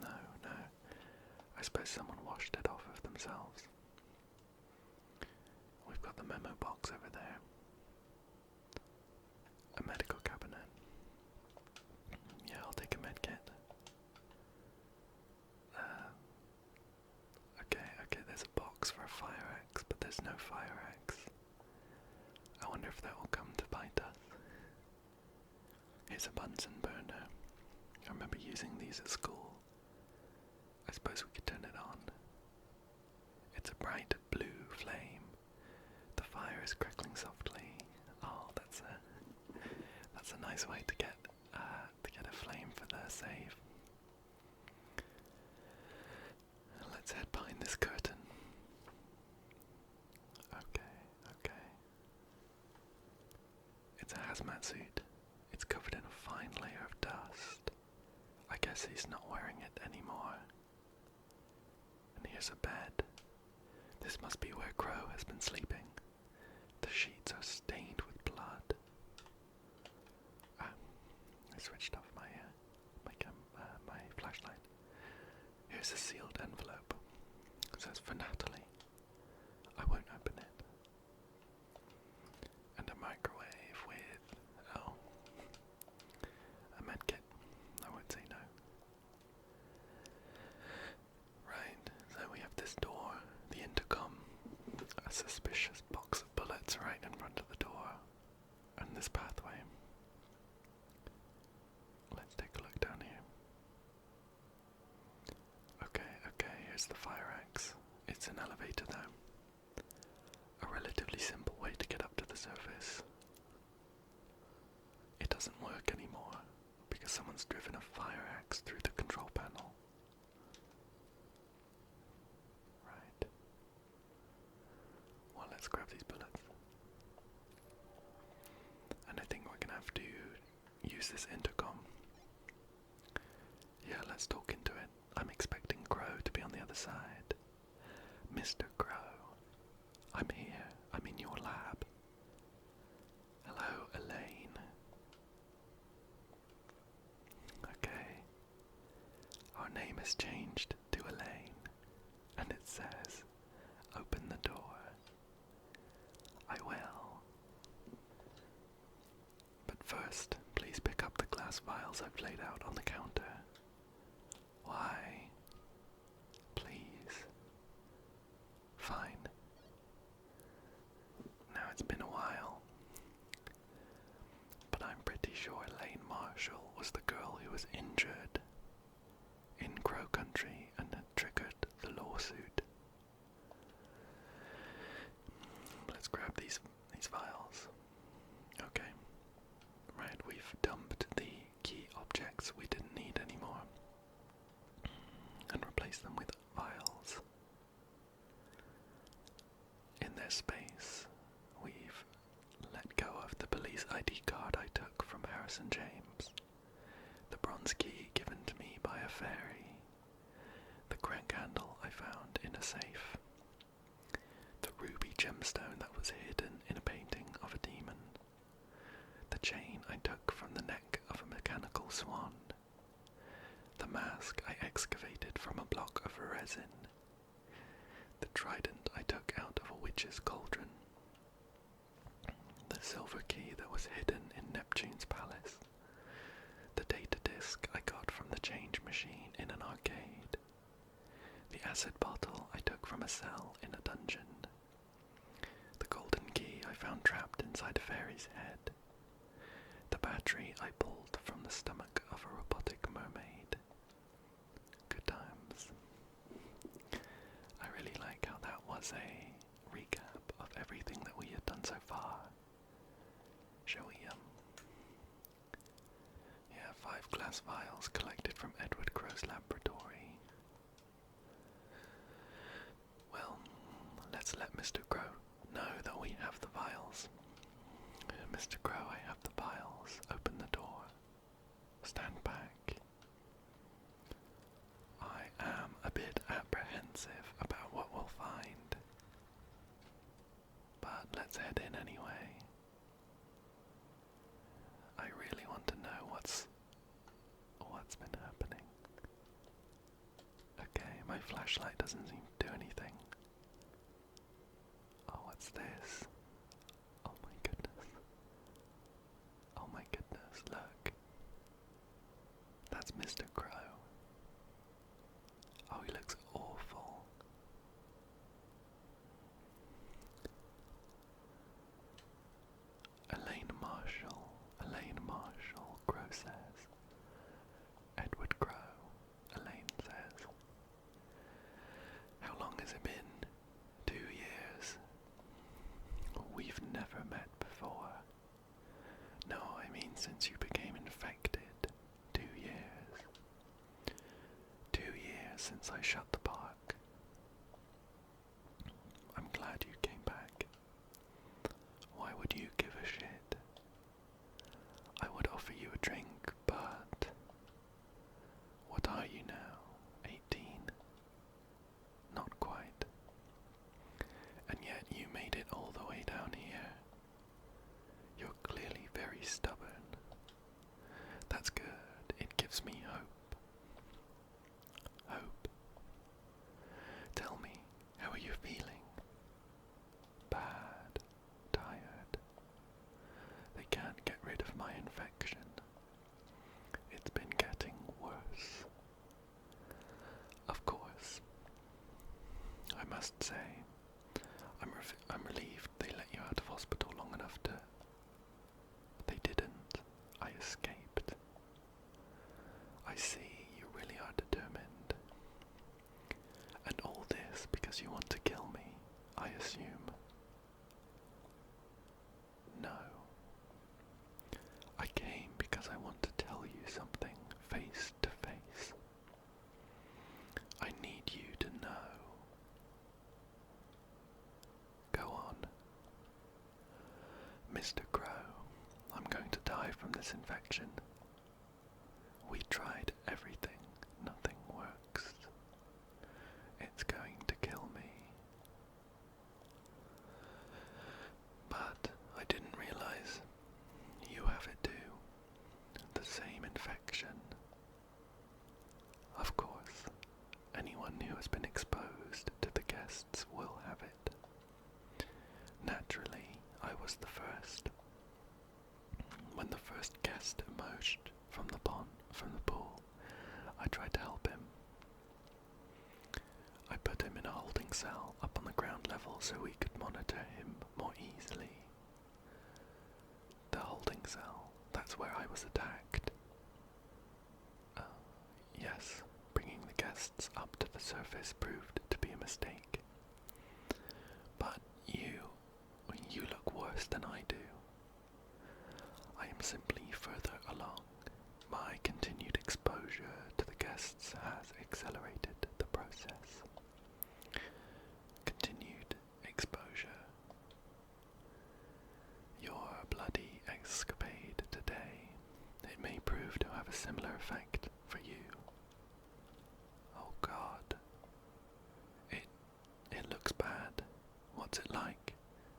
No, no. I suppose someone washed it off of themselves. We've got the memo box over there. A medical cabinet. Yeah, I'll take a med kit. Okay, there's a box for a fire axe, but there's no fire axe. I wonder if that will come to bite us. Here's a Bunsen burner. I remember using these at school. I suppose we could turn it on. It's a bright blue flame. The fire is crackling softly. Oh, that's a nice way to get a flame for the save. Let's head behind this curtain. Okay. It's a hazmat suit. It's covered in a fine layer of dust. I guess he's not wearing it anymore. And here's a bed. This must be where Crow has been sleeping. The sheets are stained with blood. I switched off my flashlight. Here's a sealed envelope. It says for Natalie. I won't open it. And a microwave with surface. It doesn't work anymore because someone's driven a fire axe through the control panel. Right. Well, let's grab these bullets. And I think we're gonna have to use this intercom. Yeah, let's talk into it. I'm expecting Crow to be on the other side. Mr. Crow, I'm here. I'm in your lab. Hello, Elaine. Okay. Our name has changed to Elaine, and it says, open the door. I will. But first, please pick up the glass vials I've laid out on the counter. Why? Please. Fine. Now it's been a while, but I'm pretty sure Elaine Marshall was the girl who was injured in Crow Country and had triggered the lawsuit. Let's grab these vials. Okay. Right, we've dumped the key objects we didn't need anymore and replaced them with vials. In their space, we've let go of the police ID card I took from Harrison James, the bronze key given to me by a fairy, the crank handle I found in a safe, the ruby gemstone that was hidden in a painting of a demon, the chain I took from the neck of a mechanical swan, the mask I excavated from a block of resin, the trident I took out of a witch's cauldron, the silver key that was hidden in Neptune's palace, the data disk I got from the change machine in an arcade, the acid bottle I took from a cell in a dungeon, the golden key I found trapped inside a fairy's head, the battery I pulled from the stomach of a robotic mermaid. Good times. I really like how that was a recap of everything that we had done so far. Shall we, yeah, 5 glass vials collected from Edward Crow's laboratory. Well, let's let Mr. Crow know that we have the vials. Mr. Crow, I have the vials. Open the door. Stand back. I am a bit apprehensive about what we'll find, but let's head in anyway. I really want to know what's been happening. Okay, my flashlight doesn't seem to do anything. Oh, what's this? Oh my goodness. Oh my goodness, look. That's Mr. Crow. Oh, he looks awful. Elaine Marshall, Crow says. Edward Crow, Elaine says. How long has it been? 2 years. We've never met before. No, I mean since you became infected. 2 years. 2 years since I shut the park. I'm glad you came back. Why would you give a shit? I would offer you a drink, but... What are you now? 18? Not quite. And yet you made it all the way down here. You're clearly very stubborn. That's good. It gives me hope. Hope. Tell me, how are you feeling? Bad. Tired. They can't get rid of my infection. It's been getting worse. Of course. I must say, I'm relieved they let you out of hospital long enough to... They didn't. I escaped. I see, you really are determined. And all this because you want to kill me, I assume. Mr. Crow, I'm going to die from this infection. We tried everything. Nothing works. It's going to kill me. But I didn't realize you have it too. The same infection. Of course, anyone who has been exposed to the guests will have it. Naturally, I was the first. When the first guest emerged from the pool, I tried to help him. I put him in a holding cell up on the ground level so we could monitor him more easily. The holding cell, that's where I was attacked. Yes, bringing the guests up to the surface proved to be a mistake. But you look worse than I do. I am simply further along. My continued exposure to the guests has accelerated the process. Continued exposure. Your bloody escapade today, it may prove to have a similar effect for you. Oh God. It looks bad. What's it like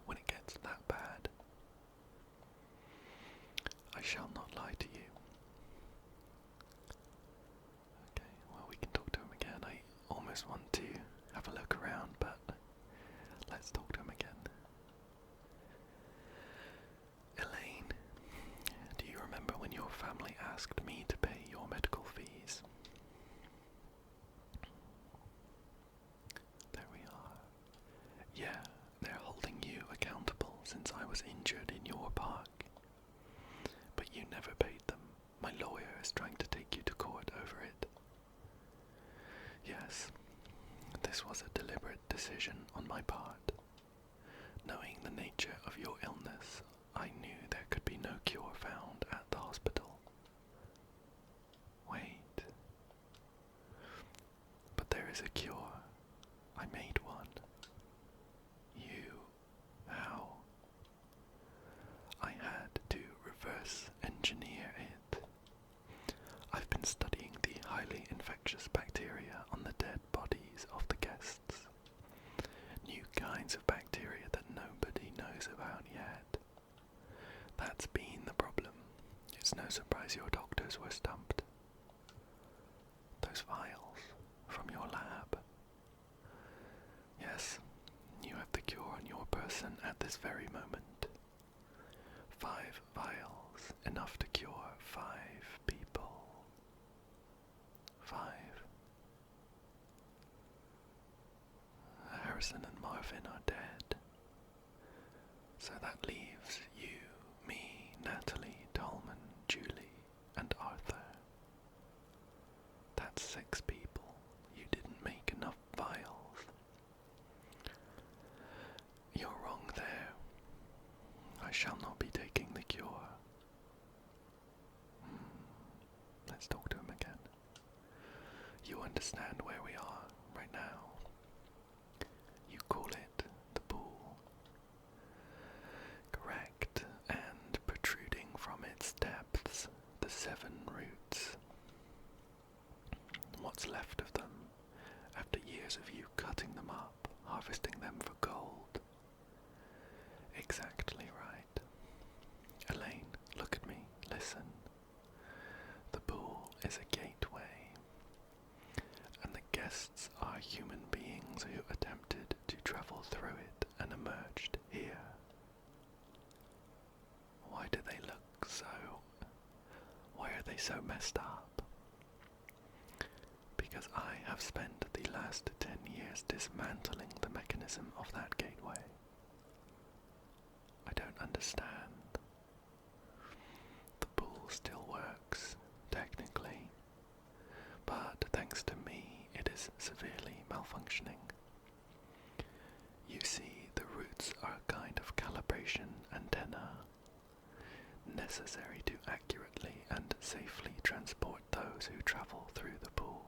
when it gets that bad? I shall not lie to you. Okay, well, we can talk to him again. I almost want to have a look around, but let's talk to him again. Elaine, do you remember when your family asked me to pay your medical fees? There we are. Yeah, they're holding you accountable since I was injured in your park. But you never paid them. My lawyer is trying to take you to court over it. Yes, this was a deliberate decision on my part. Knowing the nature of your illness, I knew there could be no cure found at the hospital. Wait. But there is a cure. I made one. How? I had to reverse engineer it. I've been studying the highly infectious bacteria on the dead bodies of the guests. New kinds of bacteria that nobody knows about yet. That's been the problem. It's no surprise your doctors were stumped. Those vials from your lab. Yes, you have the cure on your person at this very moment. 5 vials, enough to cure 5 people. 5. Harrison and Marvin are dead. So that leaves you, me, Natalie, Tolman, Julie, and Arthur. That's 6 people. You didn't make enough vials. You're wrong there. I shall not be taking the cure. Let's talk to him again. You understand where we are right now. You call it the pool. Correct, and protruding from its depths, the 7 roots. What's left of them, after years of you cutting them up, harvesting them for gold. Exactly right. Elaine, look at me, listen. The pool is a gateway, and the guests are human beings who attempted to travel through it and emerged here. Why do they look so... Why are they so messed up? Because I have spent the last 10 years dismantling the mechanism of that gateway. I don't understand. The pool still works, technically, but thanks to me, it is severely malfunctioning. You see, the roots are a kind of calibration antenna, necessary to accurately and safely transport those who travel through the pool.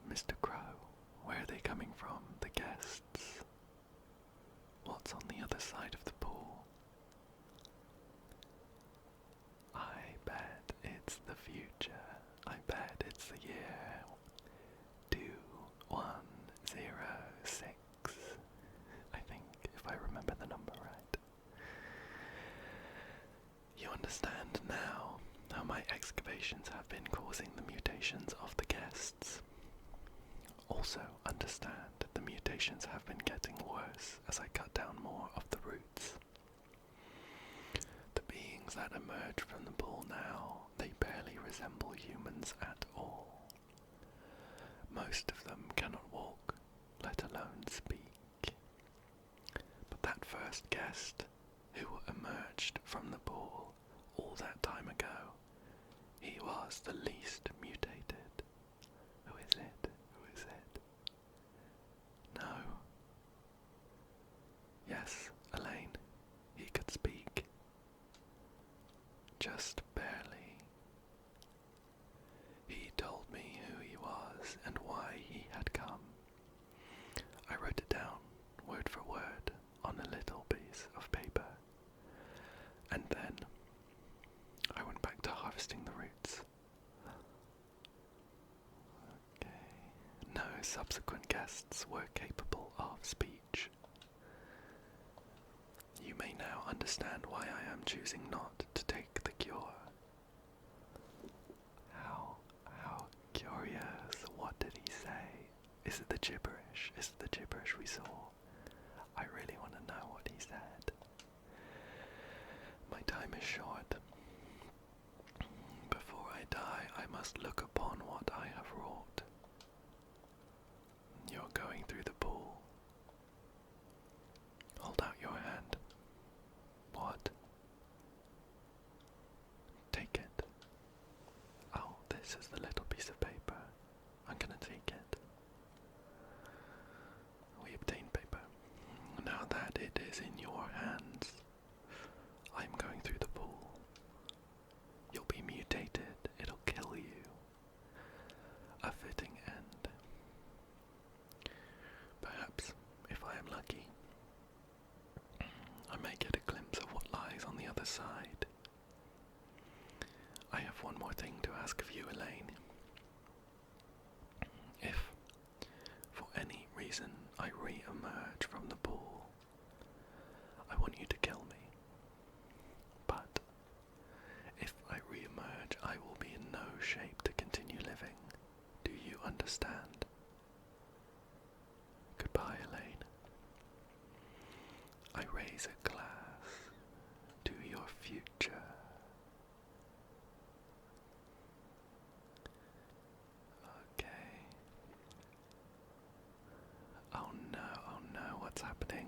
Mr. Crow, where are they coming from, the guests? What's on the other side of the pool? understand now how my excavations have been causing the mutations of the guests. Also understand the mutations have been getting worse as I cut down more of the roots. The beings that emerge from the pool now, they barely resemble humans at all. Most of them cannot walk, let alone speak. But that first guest, who emerged from the pool all that time ago, he was the least mutated. Who is it? Who is it? No. Yes, Elaine. He could speak. Just barely. He told me who he was and why he had come. I wrote it down, word for word, on a little piece of paper. And then I went back to harvesting the roots. Okay. No subsequent guests were capable of speech. You may now understand why I am choosing not to take the cure. How curious. What did he say? Is it the gibberish? Is it the gibberish we saw? I really want to know what he said. My time is short. Before I die, I must look upon what I have wrought. You're going through the pool. Hold out your hand. What? Take it. Oh, this is the little piece of paper. I'm gonna take it. We obtain paper. Now that it is in your hands, I'm going through the pool. You'll be mutated. It'll kill you. A fitting end. Perhaps, if I am lucky, I may get a glimpse of what lies on the other side. I have one more thing to ask of you, Elaine. If, for any reason, I re-emerge from the pool, I want you to kill me. But, if I re-emerge, I will be in no shape to continue living. Do you understand? Goodbye, Elaine. I raise a glass to your future. Okay. Oh no, what's happening?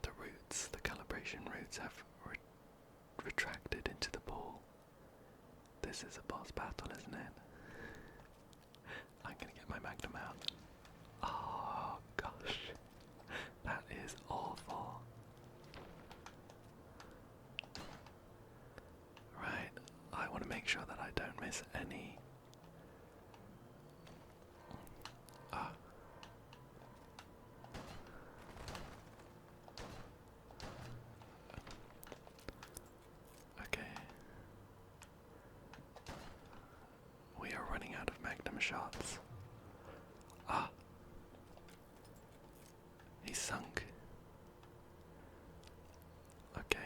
The roots, the calibration roots have retracted into the pool. This is a boss battle, isn't it? I'm gonna get my magnum out. Oh gosh, that is awful. Right, I want to make sure that I don't miss any. Ah. Okay. We are running out of magnum shots. Ah. He's sunk. Okay.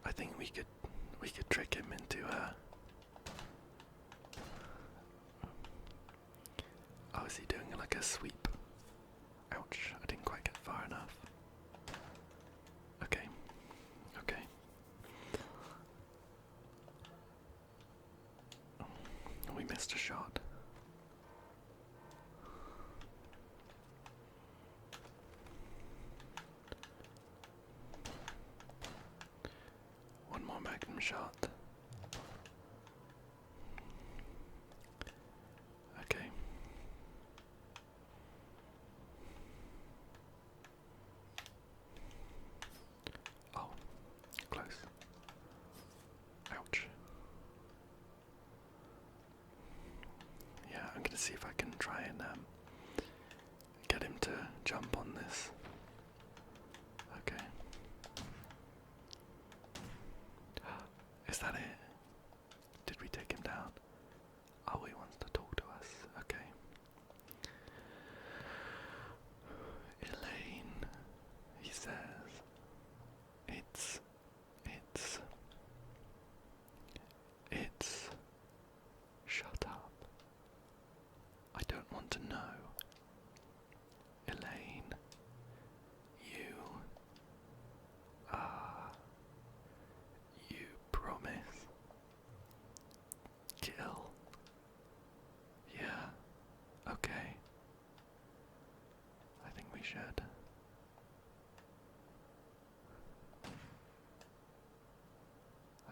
I think we could trick him into oh, is he doing like a sweep? Ouch, I didn't quite get far enough. Okay. Okay. We missed a shot. One more magnum shot. Okay. Oh, close. Ouch. Yeah, I'm gonna see if I can try and get him to jump on this. Okay. Is that it? Did we take him down? Oh, he wants to talk to us. Okay. want to know. Elaine, you, you promise? Kill? Yeah, okay. I think we should.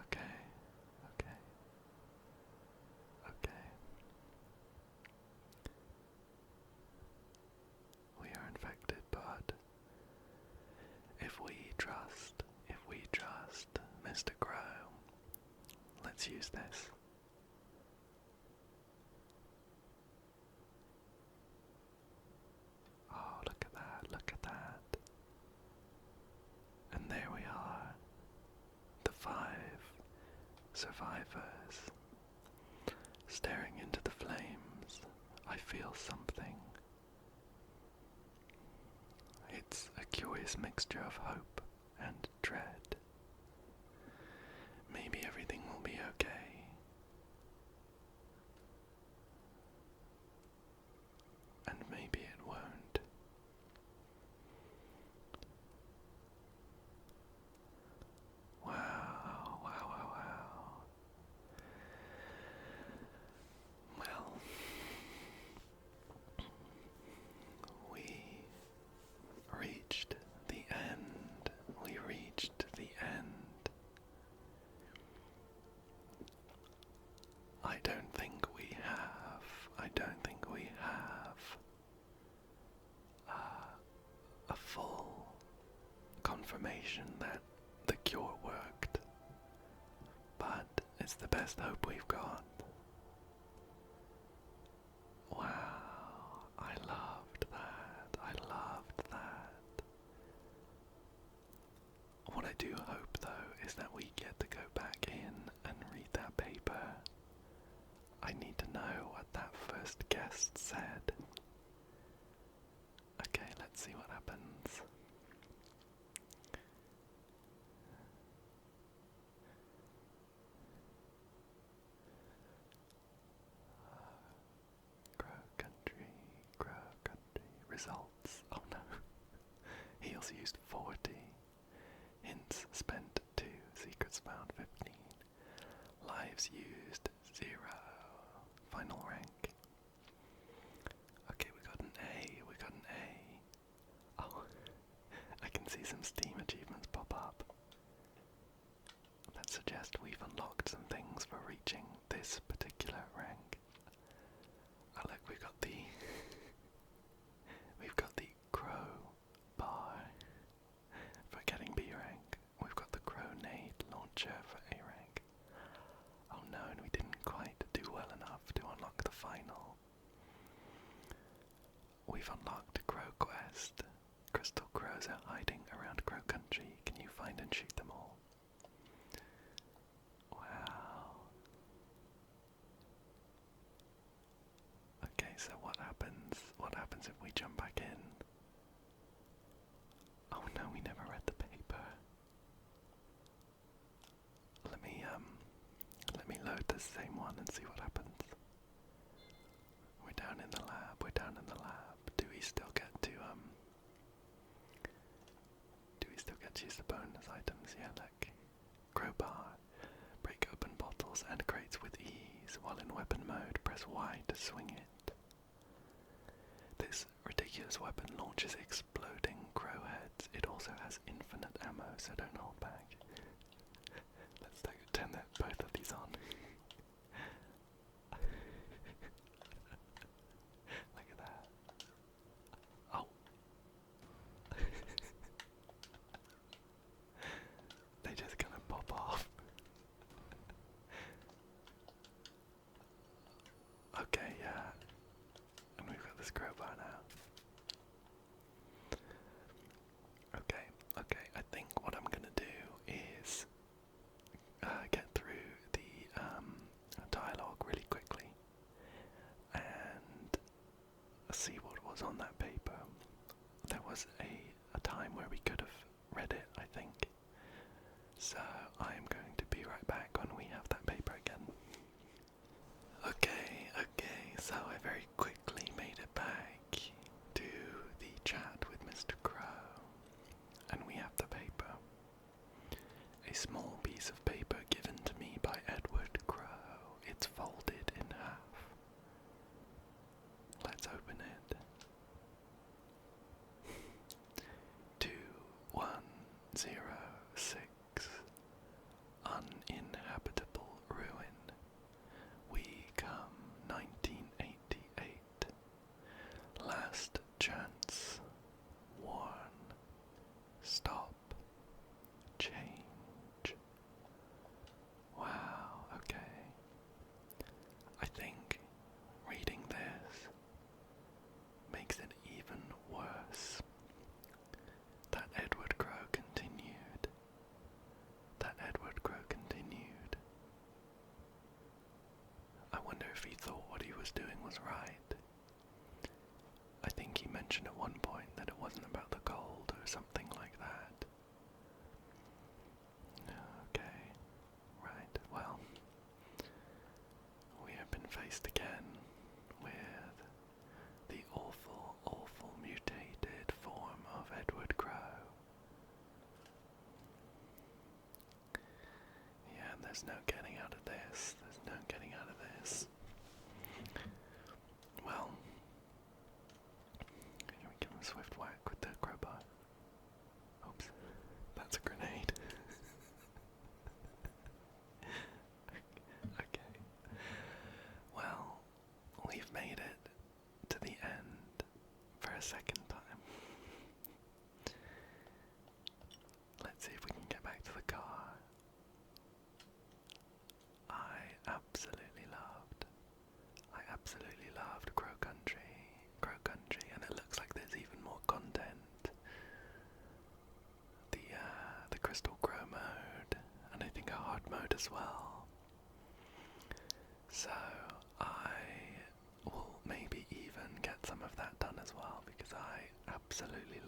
Okay, okay, okay. We are infected, but if we trust Mr. Crow, let's use this. Oh, look at that, look at that. And there we are, the 5 survivors, staring into the flames. I feel something. It's a curious mixture of hope and dread. Maybe everything will be okay. And maybe it won't. Wow, wow, wow, wow. Well, we reached the end. We reached the end. I don't think we have a full confirmation that the cure worked, but it's the best hope we've got. Wow, I loved that. I loved that. What I do hope, though, is that we get to go back in and read that paper. I need to know what that first guest said. Okay, let's see what happens. Grow country, results. Oh no. Heals used 40. Hints spent 2. Secrets found 15. Lives used 0. Final rank. Okay, we got an A. Oh, I can see some Steam achievements pop up that suggest we've unlocked some things for reaching this particular rank. Oh look, we've got the crow bar for getting B rank. We've got the grenade launcher for A rank. Oh no, and we didn't quite do well enough to unlock the final. We've unlocked Crow Quest. Crystal crows are hiding around Crow Country. Can you find and shoot them all? Wow. Okay, so what happens? What happens if we jump back in? Oh no, we never read the paper. Let me load the same one and see what happens. We're down in the lab. Do we still get to use the bonus items? Yeah, look. Crowbar. Break open bottles and crates with ease. While in weapon mode, press Y to swing it. This ridiculous weapon launches exploding crow heads. It also has infinite ammo, so don't hold back. Let's turn both of these on. Look at that. Oh. They just kind of pop off. Okay, yeah. And we've got this crowbar now. Okay, I think what I'm gonna do is get through the dialogue really quickly and see what was on that paper. There was a time where we could have read it, I think. So I am going to be right back when we have that paper again. Okay, so I very quickly made There's no getting out of this. There's no getting out of this. Well, can we give him a swift whack with the crowbar? Oops, that's a grenade. Okay. Well, we've made it to the end for a second time. Let's see if we can get back to the car. I absolutely loved Crow Country, and it looks like there's even more content. The Crystal Crow mode, and I think a hard mode as well. So I will maybe even get some of that done as well, because I absolutely